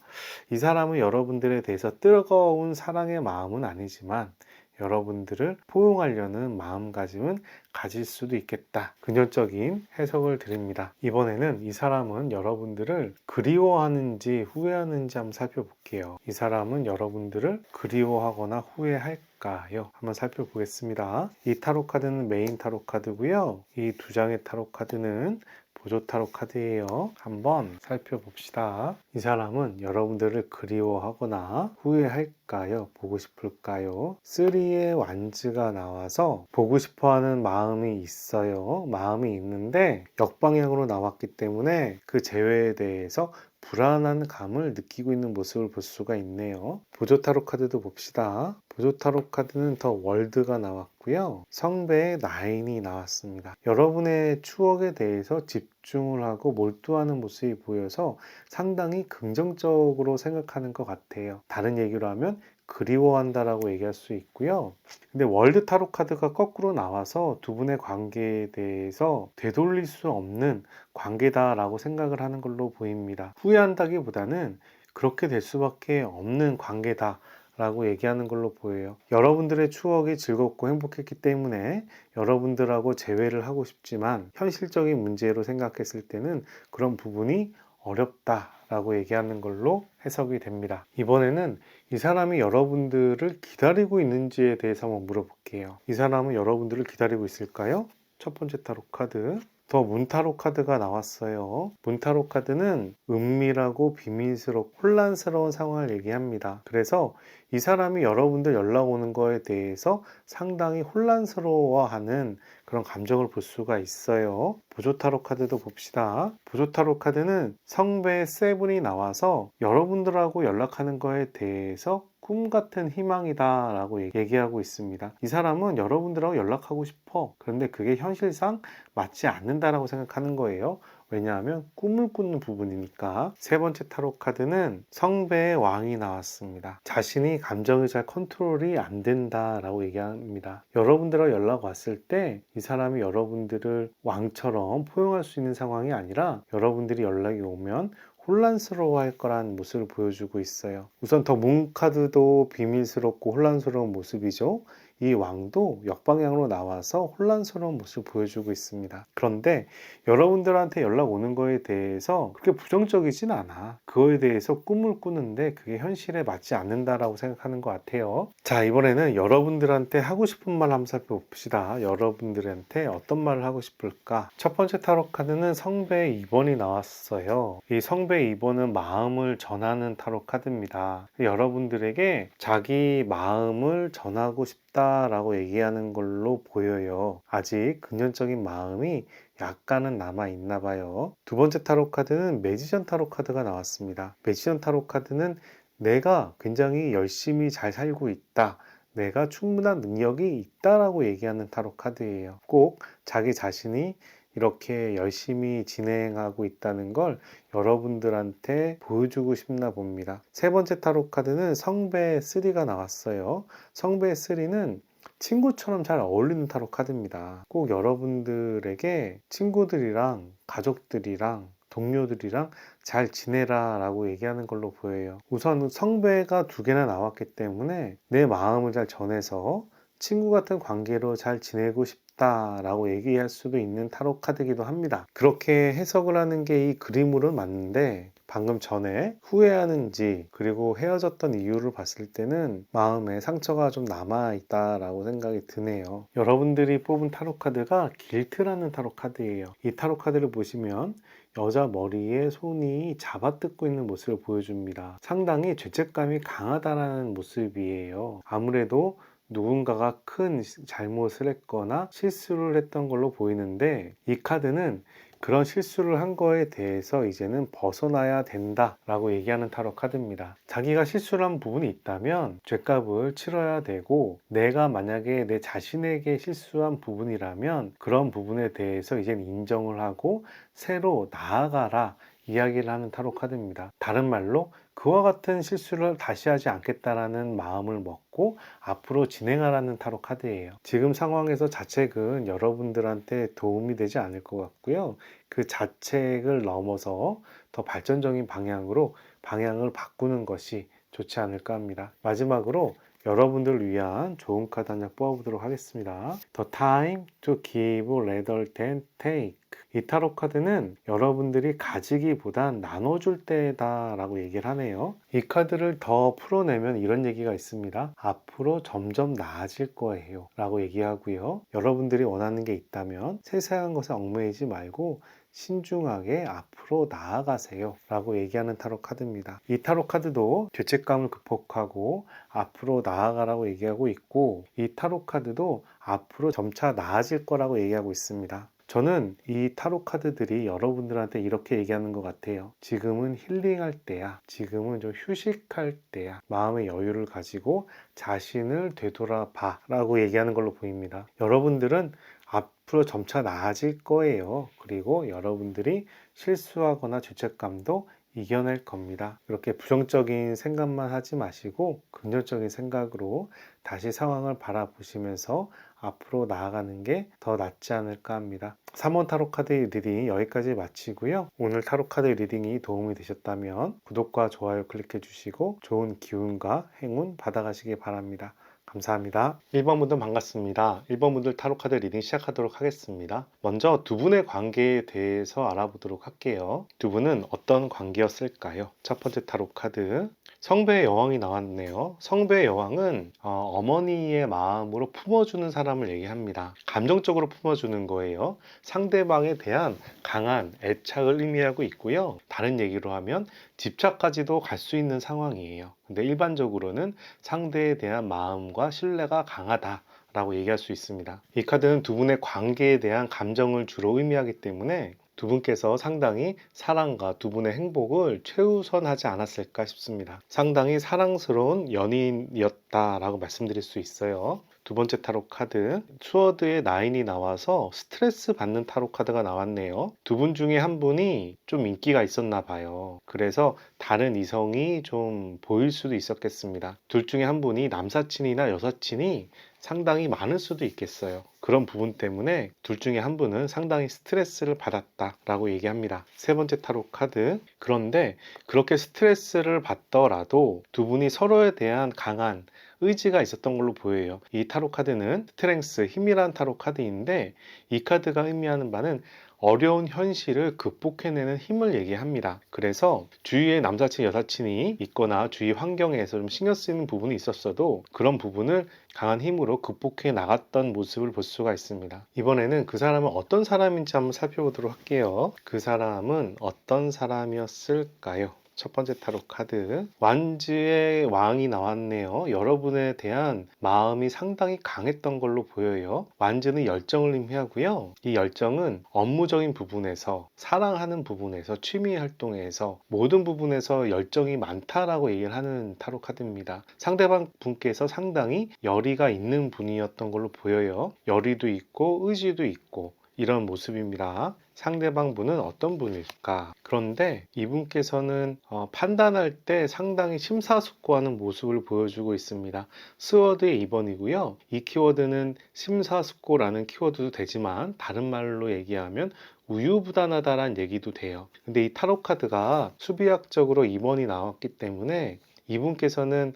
이 사람은 여러분들에 대해서 뜨거운 사랑의 마음은 아니지만 여러분들을 포용하려는 마음가짐은 가질 수도 있겠다. 근현적인 해석을 드립니다. 이번에는 이 사람은 여러분들을 그리워하는지 후회하는지 한번 살펴볼게요. 이 사람은 여러분들을 그리워하거나 후회할까요? 한번 살펴보겠습니다. 이 타로 카드는 메인 타로 카드고요. 이 두 장의 타로 카드는 보조 타로 카드예요. 한번 살펴봅시다. 이 사람은 여러분들을 그리워하거나 후회할까요? 보고 싶을까요? 3의 완즈가 나와서 보고 싶어하는 마음이 있어요. 마음이 있는데 역방향으로 나왔기 때문에 그 재회에 대해서 불안한 감을 느끼고 있는 모습을 볼 수가 있네요. 보조 타로 카드도 봅시다. 보조 타로 카드는 더 월드가 나왔고요. 성배의 9이 나왔습니다. 여러분의 추억에 대해서 집중을 하고 몰두하는 모습이 보여서 상당히 긍정적으로 생각하는 것 같아요. 다른 얘기로 하면 그리워한다라고 얘기할 수 있고요. 근데 월드 타로 카드가 거꾸로 나와서 두 분의 관계에 대해서 되돌릴 수 없는 관계다라고 생각을 하는 걸로 보입니다. 후회한다기보다는 그렇게 될 수밖에 없는 관계다 라고 얘기하는 걸로 보여요. 여러분들의 추억이 즐겁고 행복했기 때문에 여러분들하고 재회를 하고 싶지만 현실적인 문제로 생각했을 때는 그런 부분이 어렵다라고 얘기하는 걸로 해석이 됩니다. 이번에는 이 사람이 여러분들을 기다리고 있는지에 대해서 한번 물어볼게요. 이 사람은 여러분들을 기다리고 있을까요? 첫 번째 타로 카드. 더 문타로 카드가 나왔어요. 문타로 카드는 은밀하고 비밀스럽고 혼란스러운 상황을 얘기합니다. 그래서 이 사람이 여러분들 연락 오는 거에 대해서 상당히 혼란스러워하는 그런 감정을 볼 수가 있어요. 보조 타로 카드도 봅시다. 보조 타로 카드는 성배 7이 나와서 여러분들하고 연락하는 거에 대해서 꿈 같은 희망이다 라고 얘기하고 있습니다. 이 사람은 여러분들하고 연락하고 싶어. 그런데 그게 현실상 맞지 않는다라고 생각하는 거예요. 왜냐하면 꿈을 꾸는 부분이니까. 세 번째 타로 카드는 성배의 왕이 나왔습니다. 자신이 감정이 잘 컨트롤이 안 된다라고 얘기합니다. 여러분들하고 연락 왔을 때 이 사람이 여러분들을 왕처럼 포용할 수 있는 상황이 아니라 여러분들이 연락이 오면 혼란스러워할 거라는 모습을 보여주고 있어요. 우선 더 문 카드도 비밀스럽고 혼란스러운 모습이죠. 이 왕도 역방향으로 나와서 혼란스러운 모습을 보여주고 있습니다. 그런데 여러분들한테 연락 오는 거에 대해서 그렇게 부정적이진 않아. 그거에 대해서 꿈을 꾸는데 그게 현실에 맞지 않는다라고 생각하는 것 같아요. 자, 이번에는 여러분들한테 하고 싶은 말 한번 살펴봅시다. 여러분들한테 어떤 말을 하고 싶을까? 첫 번째 타로 카드는 성배 2번이 나왔어요. 이 성배 2번은 마음을 전하는 타로 카드입니다. 여러분들에게 자기 마음을 전하고 싶다라고 얘기하는 걸로 보여요. 아직 근원적인 마음이 약간은 남아있나 봐요. 두 번째 타로 카드는 매지션 타로 카드가 나왔습니다. 매지션 타로 카드는 내가 굉장히 열심히 잘 살고 있다. 내가 충분한 능력이 있다라고 얘기하는 타로 카드예요. 꼭 자기 자신이 이렇게 열심히 진행하고 있다는 걸 여러분들한테 보여주고 싶나 봅니다. 세 번째 타로 카드는 성배 3가 나왔어요. 성배 3는 친구처럼 잘 어울리는 타로 카드입니다. 꼭 여러분들에게 친구들이랑 가족들이랑 동료들이랑 잘 지내라 라고 얘기하는 걸로 보여요. 우선 성배가 두 개나 나왔기 때문에 내 마음을 잘 전해서 친구 같은 관계로 잘 지내고 싶다라고 얘기할 수도 있는 타로 카드이기도 합니다. 그렇게 해석을 하는 게 이 그림으로는 맞는데, 방금 전에 후회하는지 그리고 헤어졌던 이유를 봤을 때는 마음에 상처가 좀 남아있다라고 생각이 드네요. 여러분들이 뽑은 타로 카드가 길트라는 타로 카드예요. 이 타로 카드를 보시면 여자 머리에 손이 잡아뜯고 있는 모습을 보여줍니다. 상당히 죄책감이 강하다라는 모습이에요. 아무래도 누군가가 큰 잘못을 했거나 실수를 했던 걸로 보이는데, 이 카드는 그런 실수를 한 거에 대해서 이제는 벗어나야 된다 라고 얘기하는 타로 카드입니다. 자기가 실수를 한 부분이 있다면 죗값을 치러야 되고, 내가 만약에 내 자신에게 실수한 부분이라면 그런 부분에 대해서 이제는 인정을 하고 새로 나아가라 이야기를 하는 타로 카드입니다. 다른 말로 그와 같은 실수를 다시 하지 않겠다라는 마음을 먹고 앞으로 진행하라는 타로 카드예요. 지금 상황에서 자책은 여러분들한테 도움이 되지 않을 것 같고요. 그 자책을 넘어서 더 발전적인 방향으로 방향을 바꾸는 것이 좋지 않을까 합니다. 마지막으로 여러분들을 위한 좋은 카드 한 장 뽑아보도록 하겠습니다. The time to give rather than take. 이 타로 카드는 여러분들이 가지기보단 나눠줄 때다 라고 얘기를 하네요. 이 카드를 더 풀어내면 이런 얘기가 있습니다. 앞으로 점점 나아질 거예요 라고 얘기하고요. 여러분들이 원하는 게 있다면 세세한 것에 얽매이지 말고 신중하게 앞으로 나아가세요 라고 얘기하는 타로 카드입니다. 이 타로 카드도 죄책감을 극복하고 앞으로 나아가라고 얘기하고 있고, 이 타로 카드도 앞으로 점차 나아질 거라고 얘기하고 있습니다. 저는 이 타로 카드들이 여러분들한테 이렇게 얘기하는 것 같아요. 지금은 힐링할 때야. 지금은 좀 휴식할 때야. 마음의 여유를 가지고 자신을 되돌아봐 라고 얘기하는 걸로 보입니다. 여러분들은 앞으로 점차 나아질 거예요. 그리고 여러분들이 실수하거나 죄책감도 이겨낼 겁니다. 이렇게 부정적인 생각만 하지 마시고 긍정적인 생각으로 다시 상황을 바라보시면서 앞으로 나아가는 게 더 낫지 않을까 합니다. 3원 타로 카드 리딩 여기까지 마치고요. 오늘 타로 카드 리딩이 도움이 되셨다면 구독과 좋아요 클릭해 주시고 좋은 기운과 행운 받아가시기 바랍니다. 감사합니다. 1번 분들 반갑습니다. 1번 분들 타로 카드 리딩 시작하도록 하겠습니다. 먼저 두 분의 관계에 대해서 알아보도록 할게요. 두 분은 어떤 관계였을까요? 첫 번째 타로 카드, 성배의 여왕이 나왔네요. 성배의 여왕은 어머니의 마음으로 품어주는 사람을 얘기합니다. 감정적으로 품어주는 거예요. 상대방에 대한 강한 애착을 의미하고 있고요. 다른 얘기로 하면 집착까지도 갈 수 있는 상황이에요. 근데 일반적으로는 상대에 대한 마음과 신뢰가 강하다 라고 얘기할 수 있습니다. 이 카드는 두 분의 관계에 대한 감정을 주로 의미하기 때문에 두 분께서 상당히 사랑과 두 분의 행복을 최우선하지 않았을까 싶습니다. 상당히 사랑스러운 연인이었다라고 말씀드릴 수 있어요. 두 번째 타로 카드, 스워드의 나인이 나와서 스트레스 받는 타로 카드가 나왔네요. 두 분 중에 한 분이 좀 인기가 있었나 봐요. 그래서 다른 이성이 좀 보일 수도 있었겠습니다. 둘 중에 한 분이 남사친이나 여사친이 상당히 많을 수도 있겠어요. 그런 부분 때문에 둘 중에 한 분은 상당히 스트레스를 받았다라고 얘기합니다. 세 번째 타로 카드, 그런데 그렇게 스트레스를 받더라도 두 분이 서로에 대한 강한 의지가 있었던 걸로 보여요. 이 타로 카드는 스트렝스, 힘이란 타로 카드인데, 이 카드가 의미하는 바는 어려운 현실을 극복해내는 힘을 얘기합니다. 그래서 주위에 남사친, 여사친이 있거나 주위 환경에서 좀 신경 쓰이는 부분이 있었어도 그런 부분을 강한 힘으로 극복해 나갔던 모습을 볼 수가 있습니다. 이번에는 그 사람은 어떤 사람인지 한번 살펴보도록 할게요. 그 사람은 어떤 사람이었을까요? 첫 번째 타로 카드, 완즈의 왕이 나왔네요. 여러분에 대한 마음이 상당히 강했던 걸로 보여요. 완즈는 열정을 의미하고요. 이 열정은 업무적인 부분에서, 사랑하는 부분에서, 취미 활동에서 모든 부분에서 열정이 많다라고 얘기를 하는 타로 카드입니다. 상대방 분께서 상당히 열의가 있는 분이었던 걸로 보여요. 열의도 있고 의지도 있고 이런 모습입니다. 상대방 분은 어떤 분일까? 그런데 이분께서는 판단할 때 상당히 심사숙고하는 모습을 보여주고 있습니다. 스워드의 2번이고요. 이 키워드는 심사숙고라는 키워드도 되지만 다른 말로 얘기하면 우유부단하다라는 얘기도 돼요. 근데 이 타로 카드가 수비학적으로 2번이 나왔기 때문에 이분께서는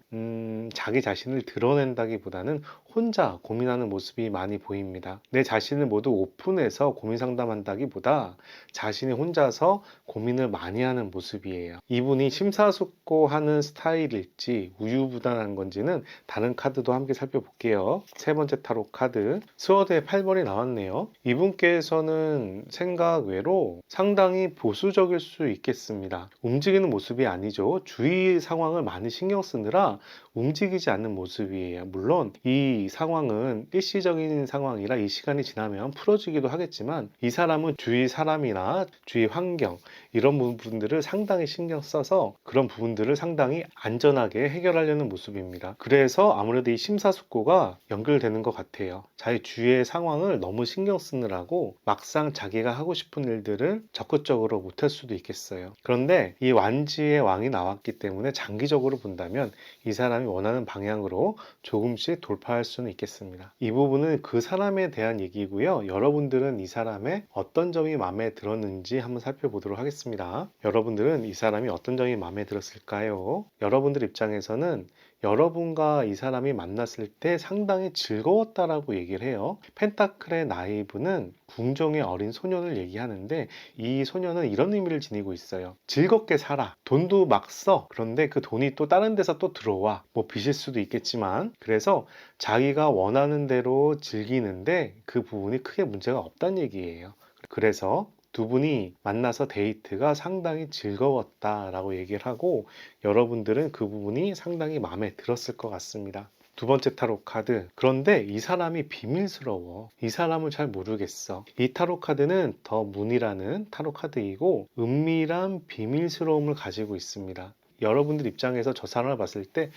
자기 자신을 드러낸다기보다는 혼자 고민하는 모습이 많이 보입니다. 내 자신을 모두 오픈해서 고민 상담한다기보다 자신이 혼자서 고민을 많이 하는 모습이에요. 이분이 심사숙고하는 스타일일지 우유부단한 건지는 다른 카드도 함께 살펴볼게요. 세 번째 타로 카드 스워드의 8번이 나왔네요. 이분께서는 생각 외로 상당히 보수적일 수 있겠습니다. 움직이는 모습이 아니죠. 주위 상황을 많이 신경 쓰느라 움직이지 않는 모습이에요. 물론 이 상황은 일시적인 상황이라 이 시간이 지나면 풀어지기도 하겠지만 이 사람은 주위 사람이나 주위 환경 이런 부분들을 상당히 신경 써서 그런 부분들을 상당히 안전하게 해결하려는 모습입니다. 그래서 아무래도 이 심사숙고가 연결되는 것 같아요. 자기 주위의 상황을 너무 신경 쓰느라고 막상 자기가 하고 싶은 일들을 적극적으로 못할 수도 있겠어요. 그런데 이 완지의 왕이 나왔기 때문에 장기적으로 본다면 이 사람이 원하는 방향으로 조금씩 돌파할 수는 있겠습니다. 이 부분은 그 사람에 대한 얘기고요. 여러분들은 이 사람의 어떤 점이 마음에 들었는지 한번 살펴보도록 하겠습니다. 여러분들은 이 사람이 어떤 점이 마음에 들었을까요? 여러분들 입장에서는 여러분과 이 사람이 만났을 때 상당히 즐거웠다라고 얘기를 해요. 펜타클의 나이브는 궁정의 어린 소년을 얘기하는데 이 소년은 이런 의미를 지니고 있어요. 즐겁게 살아. 돈도 막 써. 그런데 그 돈이 또 다른 데서 또 들어와. 뭐 빚일 수도 있겠지만 그래서 자기가 원하는 대로 즐기는데 그 부분이 크게 문제가 없다는 얘기예요. 그래서 두 분이 만나서 데이트가 상당히 즐거웠다라고 얘기를 하고 여러분들은 그 부분이 상당히 마음에 들었을 것 같습니다. 두 번째 타로 카드. 그런데 이 사람이 비밀스러워. 이 사람을 잘 모르겠어. 이 타로 카드는 더 문이라는 타로 카드이고 은밀한 비밀스러움을 가지고 있습니다. 여러분들 입장에서 저 사람을 봤을 때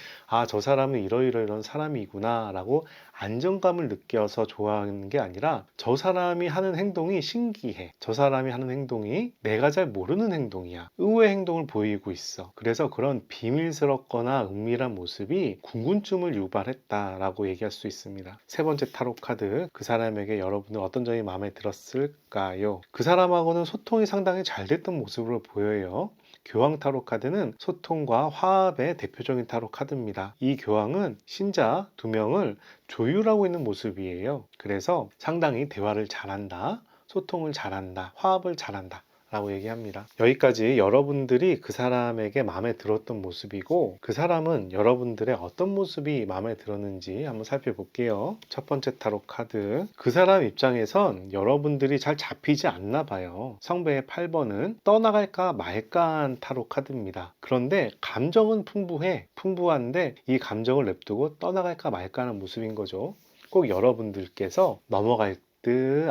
저 사람은 이러이러이런 사람이구나 라고 안정감을 느껴서 좋아하는 게 아니라 저 사람이 하는 행동이 신기해. 저 사람이 하는 행동이 내가 잘 모르는 행동이야. 의외의 행동을 보이고 있어. 그래서 그런 비밀스럽거나 은밀한 모습이 궁금증을 유발했다라고 얘기할 수 있습니다. 세 번째 타로 카드. 그 사람에게 여러분은 어떤 점이 마음에 들었을까요? 그 사람하고는 소통이 상당히 잘 됐던 모습으로 보여요. 교황 타로 카드는 소통과 화합의 대표적인 타로 카드입니다. 이 교황은 신자 2명을 조율하고 있는 모습이에요. 그래서 상당히 대화를 잘한다, 소통을 잘한다, 화합을 잘한다 라고 얘기합니다. 여기까지 여러분들이 그 사람에게 마음에 들었던 모습이고 그 사람은 여러분들의 어떤 모습이 마음에 들었는지 한번 살펴볼게요. 첫 번째 타로 카드. 그 사람 입장에선 여러분들이 잘 잡히지 않나 봐요. 성배의 8번은 떠나갈까 말까한 타로 카드입니다. 그런데 감정은 풍부한데 이 감정을 냅두고 떠나갈까 말까 하는 모습인 거죠. 꼭 여러분들께서 넘어갈 듯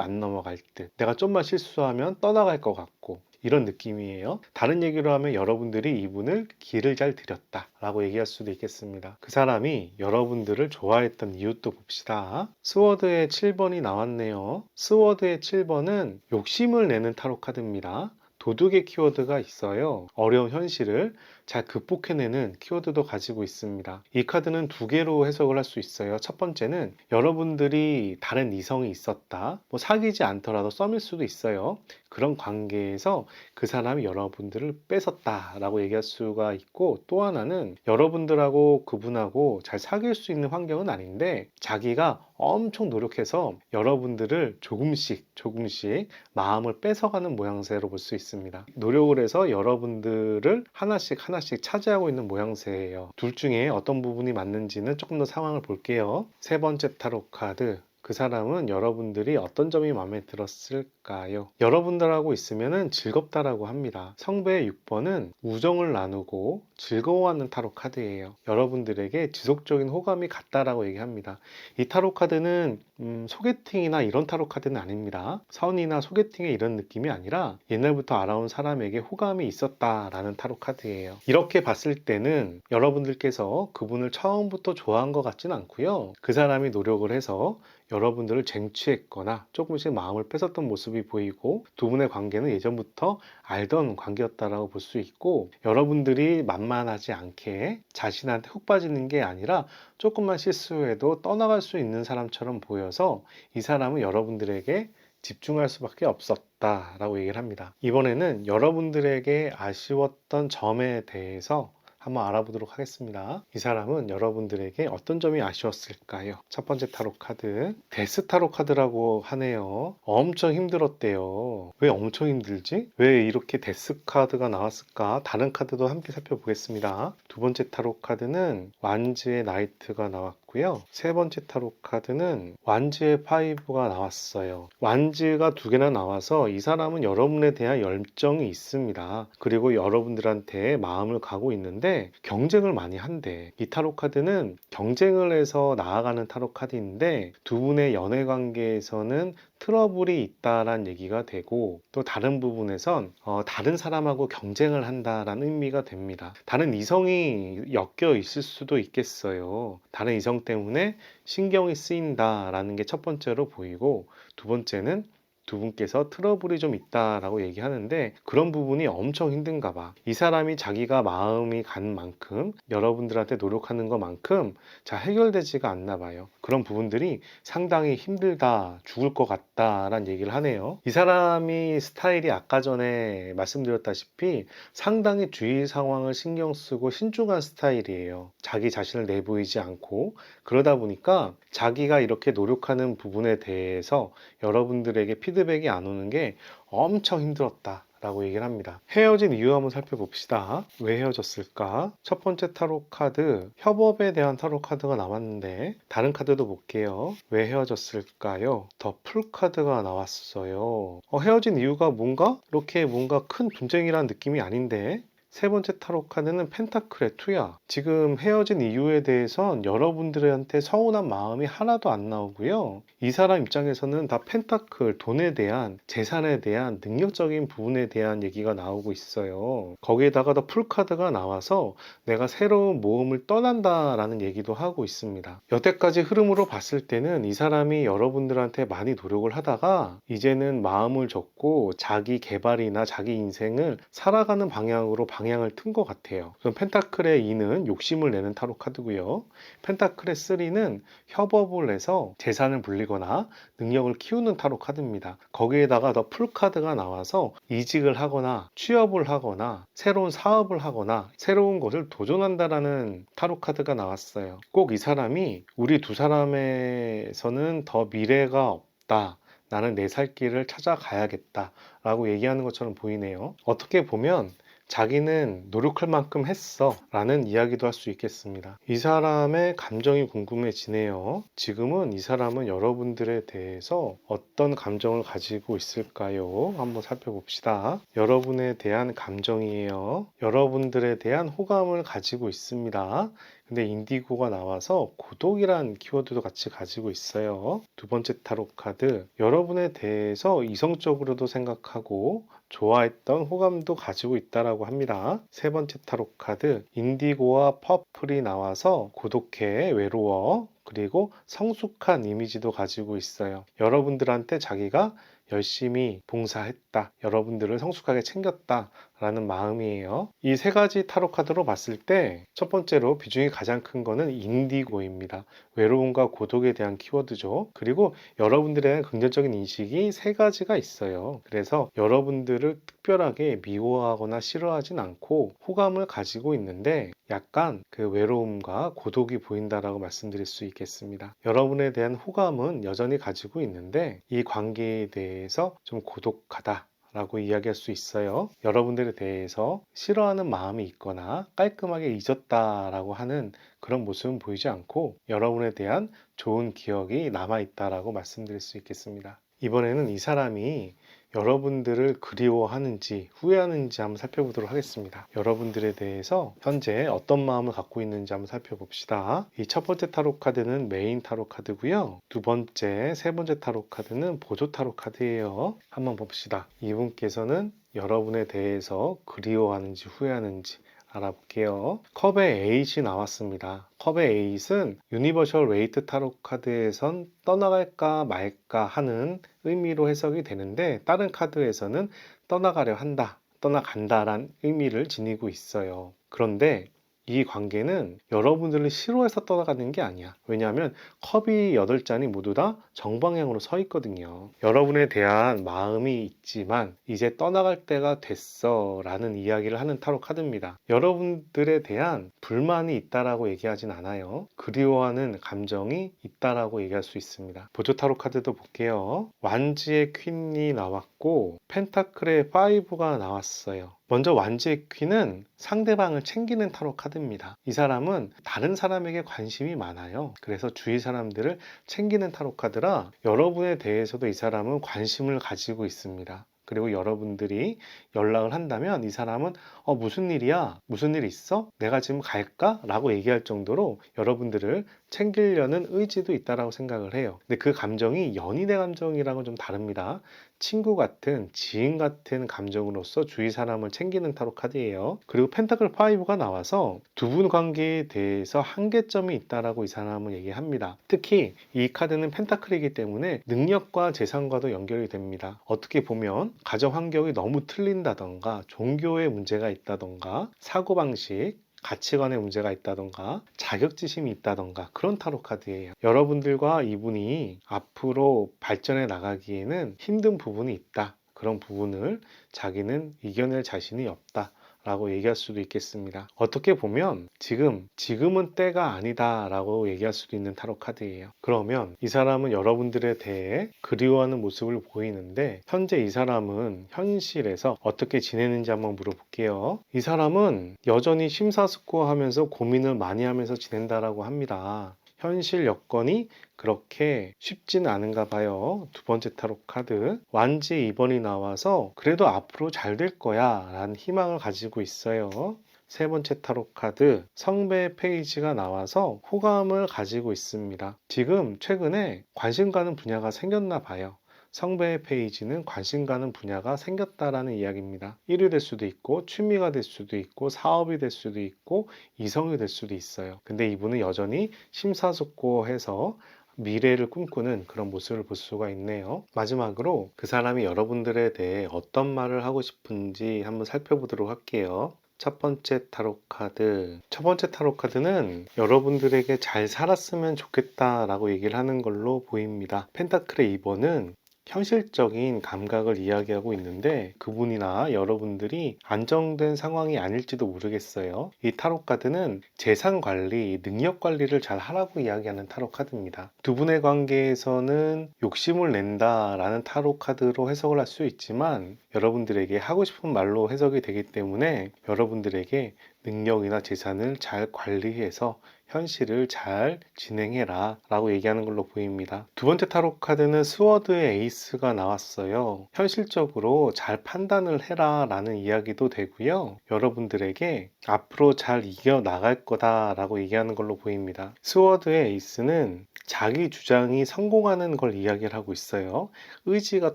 안 넘어갈 듯 내가 좀만 실수하면 떠나갈 것 같고 이런 느낌이에요. 다른 얘기로 하면 여러분들이 이분을 길을 잘 들였다 라고 얘기할 수도 있겠습니다. 그 사람이 여러분들을 좋아했던 이유도 봅시다. 스워드의 7번이 나왔네요. 스워드의 7번은 욕심을 내는 타로 카드입니다. 도둑의 키워드가 있어요. 어려운 현실을 잘 극복해내는 키워드도 가지고 있습니다. 이 카드는 두 개로 해석을 할 수 있어요. 첫 번째는 여러분들이 다른 이성이 있었다. 뭐 사귀지 않더라도 썸일 수도 있어요. 그런 관계에서 그 사람이 여러분들을 뺏었다라고 얘기할 수가 있고 또 하나는 여러분들하고 그분하고 잘 사귈 수 있는 환경은 아닌데 자기가 엄청 노력해서 여러분들을 조금씩 마음을 뺏어가는 모양새로 볼 수 있습니다. 노력을 해서 여러분들을 하나씩 차지하고 있는 모양새예요. 둘 중에 어떤 부분이 맞는지는 조금 더 상황을 볼게요. 세 번째 타로 카드. 그 사람은 여러분들이 어떤 점이 마음에 들었을까요? 여러분들하고 있으면 즐겁다라고 합니다. 성배의 6번은 우정을 나누고 즐거워하는 타로 카드예요. 여러분들에게 지속적인 호감이 갔다라고 얘기합니다. 이 타로 카드는 소개팅이나 이런 타로 카드는 아닙니다. 선이나 소개팅의 이런 느낌이 아니라 옛날부터 알아온 사람에게 호감이 있었다라는 타로 카드예요. 이렇게 봤을 때는 여러분들께서 그분을 처음부터 좋아한 것 같진 않고요. 그 사람이 노력을 해서 여러분들을 쟁취했거나 조금씩 마음을 뺏었던 모습이 보이고, 두 분의 관계는 예전부터 알던 관계였다라고 볼 수 있고, 여러분들이 만만하지 않게 자신한테 훅 빠지는 게 아니라 조금만 실수해도 떠나갈 수 있는 사람처럼 보여서 이 사람은 여러분들에게 집중할 수밖에 없었다라고 얘기를 합니다. 이번에는 여러분들에게 아쉬웠던 점에 대해서 한번 알아보도록 하겠습니다. 이 사람은 여러분들에게 어떤 점이 아쉬웠을까요? 첫 번째 타로 카드, 데스 타로 카드라고 하네요. 엄청 힘들었대요. 왜 엄청 힘들지? 왜 이렇게 데스 카드가 나왔을까? 다른 카드도 함께 살펴보겠습니다. 두 번째 타로 카드는 완즈의 나이트가 나왔고요. 세 번째 타로 카드는 완즈의 파이브가 나왔어요. 완즈가 두 개나 나와서 이 사람은 여러분에 대한 열정이 있습니다. 그리고 여러분들한테 마음을 가고 있는데 경쟁을 많이 한대. 이 타로 카드는 경쟁을 해서 나아가는 타로 카드인데, 두 분의 연애 관계에서는 트러블이 있다라는 얘기가 되고, 또 다른 부분에선 다른 사람하고 경쟁을 한다라는 의미가 됩니다. 다른 이성이 엮여 있을 수도 있겠어요. 다른 이성 때문에 신경이 쓰인다라는 게 첫 번째로 보이고, 두 번째는 두 분께서 트러블이 좀 있다라고 얘기하는데, 그런 부분이 엄청 힘든가 봐. 이 사람이 자기가 마음이 간 만큼, 여러분들한테 노력하는 것만큼 잘 해결되지가 않나 봐요. 그런 부분들이 상당히 힘들다, 죽을 것 같다라는 얘기를 하네요. 이 사람이 스타일이 아까 전에 말씀드렸다시피 상당히 주위 상황을 신경 쓰고 신중한 스타일이에요. 자기 자신을 내보이지 않고, 그러다 보니까 자기가 이렇게 노력하는 부분에 대해서 여러분들에게 피드백이 안 오는 게 엄청 힘들었다 라고 얘기를 합니다. 헤어진 이유 한번 살펴봅시다. 왜 헤어졌을까? 첫 번째 타로 카드, 협업에 대한 타로 카드가 나왔는데, 다른 카드도 볼게요. 왜 헤어졌을까요? 더 풀 카드가 나왔어요. 헤어진 이유가 뭔가? 이렇게 뭔가 큰 분쟁이라는 느낌이 아닌데, 세 번째 타로 카드는 펜타클의 투야. 지금 헤어진 이유에 대해선 여러분들한테 서운한 마음이 하나도 안 나오고요. 이 사람 입장에서는 다 펜타클, 돈에 대한, 재산에 대한, 능력적인 부분에 대한 얘기가 나오고 있어요. 거기에다가 더 풀카드가 나와서 내가 새로운 모험을 떠난다라는 얘기도 하고 있습니다. 여태까지 흐름으로 봤을 때는 이 사람이 여러분들한테 많이 노력을 하다가 이제는 마음을 접고 자기 개발이나 자기 인생을 살아가는 방향으로 방향을 튼 것 같아요. 그럼 펜타클의 2는 욕심을 내는 타로 카드고요. 펜타클의 3는 협업을 해서 재산을 불리거나 능력을 키우는 타로 카드입니다. 거기에다가 더 풀 카드가 나와서 이직을 하거나 취업을 하거나 새로운 사업을 하거나 새로운 것을 도전한다라는 타로 카드가 나왔어요. 꼭 이 사람이 우리 두 사람에서는 더 미래가 없다, 나는 내 살 길을 찾아가야겠다 라고 얘기하는 것처럼 보이네요. 어떻게 보면 자기는 노력할 만큼 했어 라는 이야기도 할 수 있겠습니다. 이 사람의 감정이 궁금해지네요. 지금은 이 사람은 여러분들에 대해서 어떤 감정을 가지고 있을까요? 한번 살펴봅시다. 여러분에 대한 감정이에요. 여러분들에 대한 호감을 가지고 있습니다. 근데 인디고가 나와서 고독이란 키워드도 같이 가지고 있어요. 두 번째 타로 카드, 여러분에 대해서 이성적으로도 생각하고 좋아했던 호감도 가지고 있다라고 합니다. 세 번째 타로 카드, 인디고와 퍼플이 나와서 고독해, 외로워, 그리고 성숙한 이미지도 가지고 있어요. 여러분들한테 자기가 열심히 봉사했다, 여러분들을 성숙하게 챙겼다 라는 마음이에요. 이 세 가지 타로 카드로 봤을 때 첫 번째로 비중이 가장 큰 거는 인디고입니다. 외로움과 고독에 대한 키워드죠. 그리고 여러분들에 대한 긍정적인 인식이 세 가지가 있어요. 그래서 여러분들을 특별하게 미워하거나 싫어하진 않고 호감을 가지고 있는데, 약간 그 외로움과 고독이 보인다라고 말씀드릴 수 있겠습니다. 여러분에 대한 호감은 여전히 가지고 있는데 이 관계에 대해서 좀 고독하다 라고 이야기할 수 있어요. 여러분들에 대해서 싫어하는 마음이 있거나 깔끔하게 잊었다라고 하는 그런 모습은 보이지 않고 여러분에 대한 좋은 기억이 남아있다라고 말씀드릴 수 있겠습니다. 이번에는 이 사람이 여러분들을 그리워하는지 후회하는지 한번 살펴보도록 하겠습니다. 여러분들에 대해서 현재 어떤 마음을 갖고 있는지 한번 살펴봅시다. 이 첫 번째 타로 카드는 메인 타로 카드고요. 두 번째, 세 번째 타로 카드는 보조 타로 카드예요. 한번 봅시다. 이분께서는 여러분에 대해서 그리워하는지 후회하는지, 알아볼게요. 컵의 8이 나왔습니다. 컵의 8은 유니버셜 웨이트 타로 카드에선 떠나갈까 말까 하는 의미로 해석이 되는데, 다른 카드에서는 떠나가려 한다, 떠나간다란 의미를 지니고 있어요. 그런데 이 관계는 여러분들을 싫어해서 떠나가는 게 아니야. 왜냐하면 컵이 8잔이 모두 다 정방향으로 서 있거든요. 여러분에 대한 마음이 있지만 이제 떠나갈 때가 됐어 라는 이야기를 하는 타로 카드입니다. 여러분들에 대한 불만이 있다라고 얘기하진 않아요. 그리워하는 감정이 있다라고 얘기할 수 있습니다. 보조 타로 카드도 볼게요. 완지의 퀸이 나왔고 펜타클의 5가 나왔어요. 먼저 완지의 퀸은 상대방을 챙기는 타로 카드입니다. 이 사람은 다른 사람에게 관심이 많아요. 그래서 주위 사람들을 챙기는 타로 카드라 여러분에 대해서도 이 사람은 관심을 가지고 있습니다. 그리고 여러분들이 연락을 한다면 이 사람은 무슨 일이야? 무슨 일 있어? 내가 지금 갈까? 라고 얘기할 정도로 여러분들을 챙기려는 의지도 있다라고 생각을 해요. 근데 그 감정이 연인의 감정이랑은 좀 다릅니다. 친구 같은, 지인 같은 감정으로서 주위 사람을 챙기는 타로 카드예요. 그리고 펜타클 5가 나와서 두 분 관계에 대해서 한계점이 있다라고 이 사람은 얘기합니다. 특히 이 카드는 펜타클이기 때문에 능력과 재산과도 연결이 됩니다. 어떻게 보면 가정 환경이 너무 틀린다던가, 종교의 문제가 있다던가, 사고방식, 가치관의 문제가 있다던가, 자격지심이 있다던가, 그런 타로 카드예요. 여러분들과 이분이 앞으로 발전해 나가기에는 힘든 부분이 있다. 그런 부분을 자기는 이겨낼 자신이 없다 라고 얘기할 수도 있겠습니다. 어떻게 보면 지금은 때가 아니다 라고 얘기할 수도 있는 타로 카드예요. 그러면 이 사람은 여러분들에 대해 그리워하는 모습을 보이는데, 현재 이 사람은 현실에서 어떻게 지내는지 한번 물어볼게요. 이 사람은 여전히 심사숙고하면서 고민을 많이 하면서 지낸다라고 합니다. 현실 여건이 그렇게 쉽지는 않은가 봐요. 두 번째 타로 카드 완지 2번이 나와서 그래도 앞으로 잘 될 거야 라는 희망을 가지고 있어요. 세 번째 타로 카드 성배 페이지가 나와서 호감을 가지고 있습니다. 지금 최근에 관심 가는 분야가 생겼나 봐요. 성배의 페이지는 관심 가는 분야가 생겼다라는 이야기입니다. 일이 될 수도 있고, 취미가 될 수도 있고, 사업이 될 수도 있고, 이성이 될 수도 있어요. 근데 이분은 여전히 심사숙고해서 미래를 꿈꾸는 그런 모습을 볼 수가 있네요. 마지막으로 그 사람이 여러분들에 대해 어떤 말을 하고 싶은지 한번 살펴보도록 할게요. 첫 번째 타로 카드. 첫 번째 타로 카드는 여러분들에게 잘 살았으면 좋겠다라고 얘기를 하는 걸로 보입니다. 펜타클의 2번은 현실적인 감각을 이야기하고 있는데, 그분이나 여러분들이 안정된 상황이 아닐지도 모르겠어요. 이 타로 카드는 재산 관리, 능력 관리를 잘 하라고 이야기하는 타로 카드입니다. 두 분의 관계에서는 욕심을 낸다라는 타로 카드로 해석을 할 수 있지만, 여러분들에게 하고 싶은 말로 해석이 되기 때문에 여러분들에게 능력이나 재산을 잘 관리해서 현실을 잘 진행해라 라고 얘기하는 걸로 보입니다. 두 번째 타로 카드는 스워드의 에이스가 나왔어요. 현실적으로 잘 판단을 해라 라는 이야기도 되고요. 여러분들에게 앞으로 잘 이겨나갈 거다 라고 얘기하는 걸로 보입니다. 스워드의 에이스는 자기 주장이 성공하는 걸 이야기를 하고 있어요. 의지가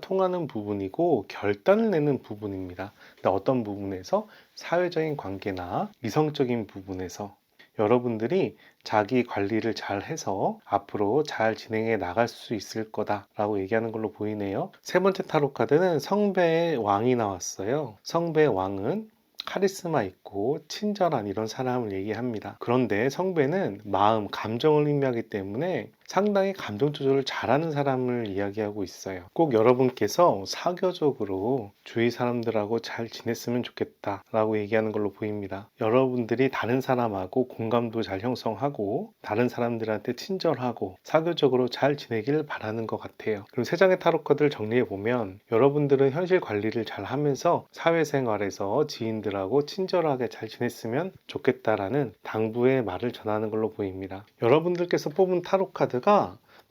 통하는 부분이고 결단을 내는 부분입니다. 근데 어떤 부분에서? 사회적인 관계나 이성적인 부분에서 여러분들이 자기 관리를 잘 해서 앞으로 잘 진행해 나갈 수 있을 거다라고 얘기하는 걸로 보이네요. 세 번째 타로 카드는 성배의 왕이 나왔어요. 성배의 왕은 카리스마 있고 친절한 이런 사람을 얘기합니다. 그런데 성배는 마음, 감정을 의미하기 때문에 상당히 감정 조절을 잘하는 사람을 이야기하고 있어요. 꼭 여러분께서 사교적으로 주위 사람들하고 잘 지냈으면 좋겠다 라고 얘기하는 걸로 보입니다. 여러분들이 다른 사람하고 공감도 잘 형성하고 다른 사람들한테 친절하고 사교적으로 잘 지내길 바라는 것 같아요. 그럼 세 장의 타로 카드를 정리해 보면, 여러분들은 현실 관리를 잘 하면서 사회생활에서 지인들하고 친절하게 잘 지냈으면 좋겠다라는 당부의 말을 전하는 걸로 보입니다. 여러분들께서 뽑은 타로 카드가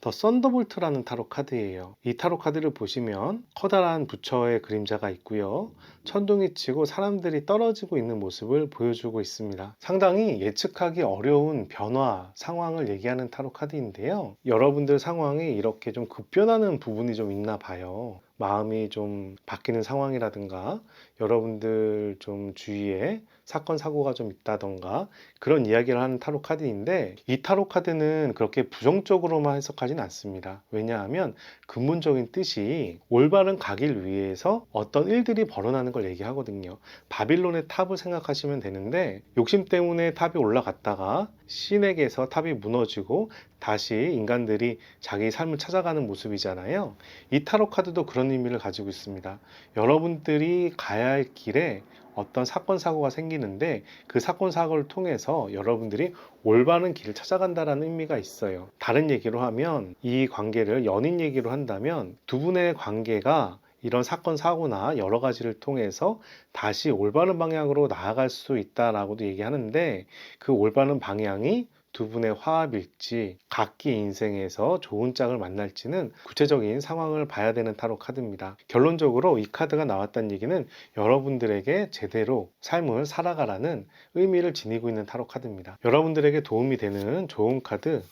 더 썬더볼트라는 타로 카드예요. 이 타로 카드를 보시면 커다란 부처의 그림자가 있고요. 천둥이 치고 사람들이 떨어지고 있는 모습을 보여주고 있습니다. 상당히 예측하기 어려운 변화, 상황을 얘기하는 타로 카드인데요. 여러분들 상황이 이렇게 좀 급변하는 부분이 좀 있나 봐요. 마음이 좀 바뀌는 상황이라든가 여러분들 좀 주위에 사건 사고가 좀 있다던가 그런 이야기를 하는 타로 카드인데, 이 타로 카드는 그렇게 부정적으로만 해석하지는 않습니다. 왜냐하면 근본적인 뜻이 올바른 가길 위해서 어떤 일들이 벌어나는 걸 얘기하거든요. 바빌론의 탑을 생각하시면 되는데, 욕심 때문에 탑이 올라갔다가 신에게서 탑이 무너지고 다시 인간들이 자기 삶을 찾아가는 모습이잖아요. 이 타로 카드도 그런 의미를 가지고 있습니다. 여러분들이 가야 할 길에 어떤 사건 사고가 생기는데 그 사건 사고를 통해서 여러분들이 올바른 길을 찾아간다라는 의미가 있어요. 다른 얘기로 하면, 이 관계를 연인 얘기로 한다면 두 분의 관계가 이런 사건 사고나 여러 가지를 통해서 다시 올바른 방향으로 나아갈 수 있다라고도 얘기하는데, 그 올바른 방향이 두 분의 화합일지 각기 인생에서 좋은 짝을 만날지는 구체적인 상황을 봐야 되는 타로 카드입니다. 결론적으로 이 카드가 나왔다는 얘기는 여러분들에게 제대로 삶을 살아가라는 의미를 지니고 있는 타로 카드입니다. 여러분들에게 도움이 되는 좋은 카드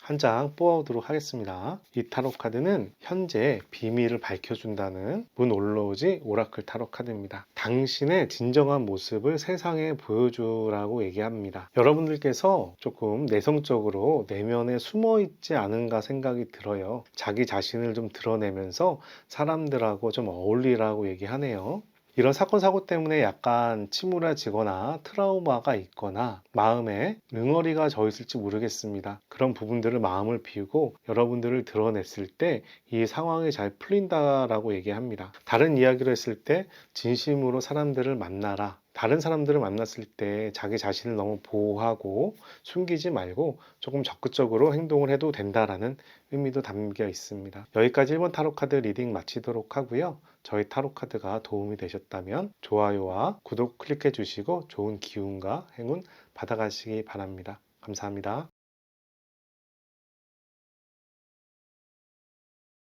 한 장 뽑아보도록 하겠습니다. 이 타로 카드는 현재 비밀을 밝혀준다는 문 올로지 오라클 타로 카드입니다. 당신의 진정한 모습을 세상에 보여주라고 얘기합니다. 여러분들께서 조금 내성적으로 내면에 숨어 있지 않은가 생각이 들어요. 자기 자신을 좀 드러내면서 사람들하고 좀 어울리라고 얘기하네요. 이런 사건 사고 때문에 약간 침울해지거나 트라우마가 있거나 마음에 응어리가 져 있을지 모르겠습니다. 그런 부분들을 마음을 비우고 여러분들을 드러냈을 때 이 상황이 잘 풀린다라고 얘기합니다. 다른 이야기로 했을 때 진심으로 사람들을 만나라. 다른 사람들을 만났을 때 자기 자신을 너무 보호하고 숨기지 말고 조금 적극적으로 행동을 해도 된다라는 의미도 담겨 있습니다. 여기까지 1번 타로 카드 리딩 마치도록 하고요. 저희 타로 카드가 도움이 되셨다면 좋아요와 구독 클릭해 주시고 좋은 기운과 행운 받아가시기 바랍니다. 감사합니다.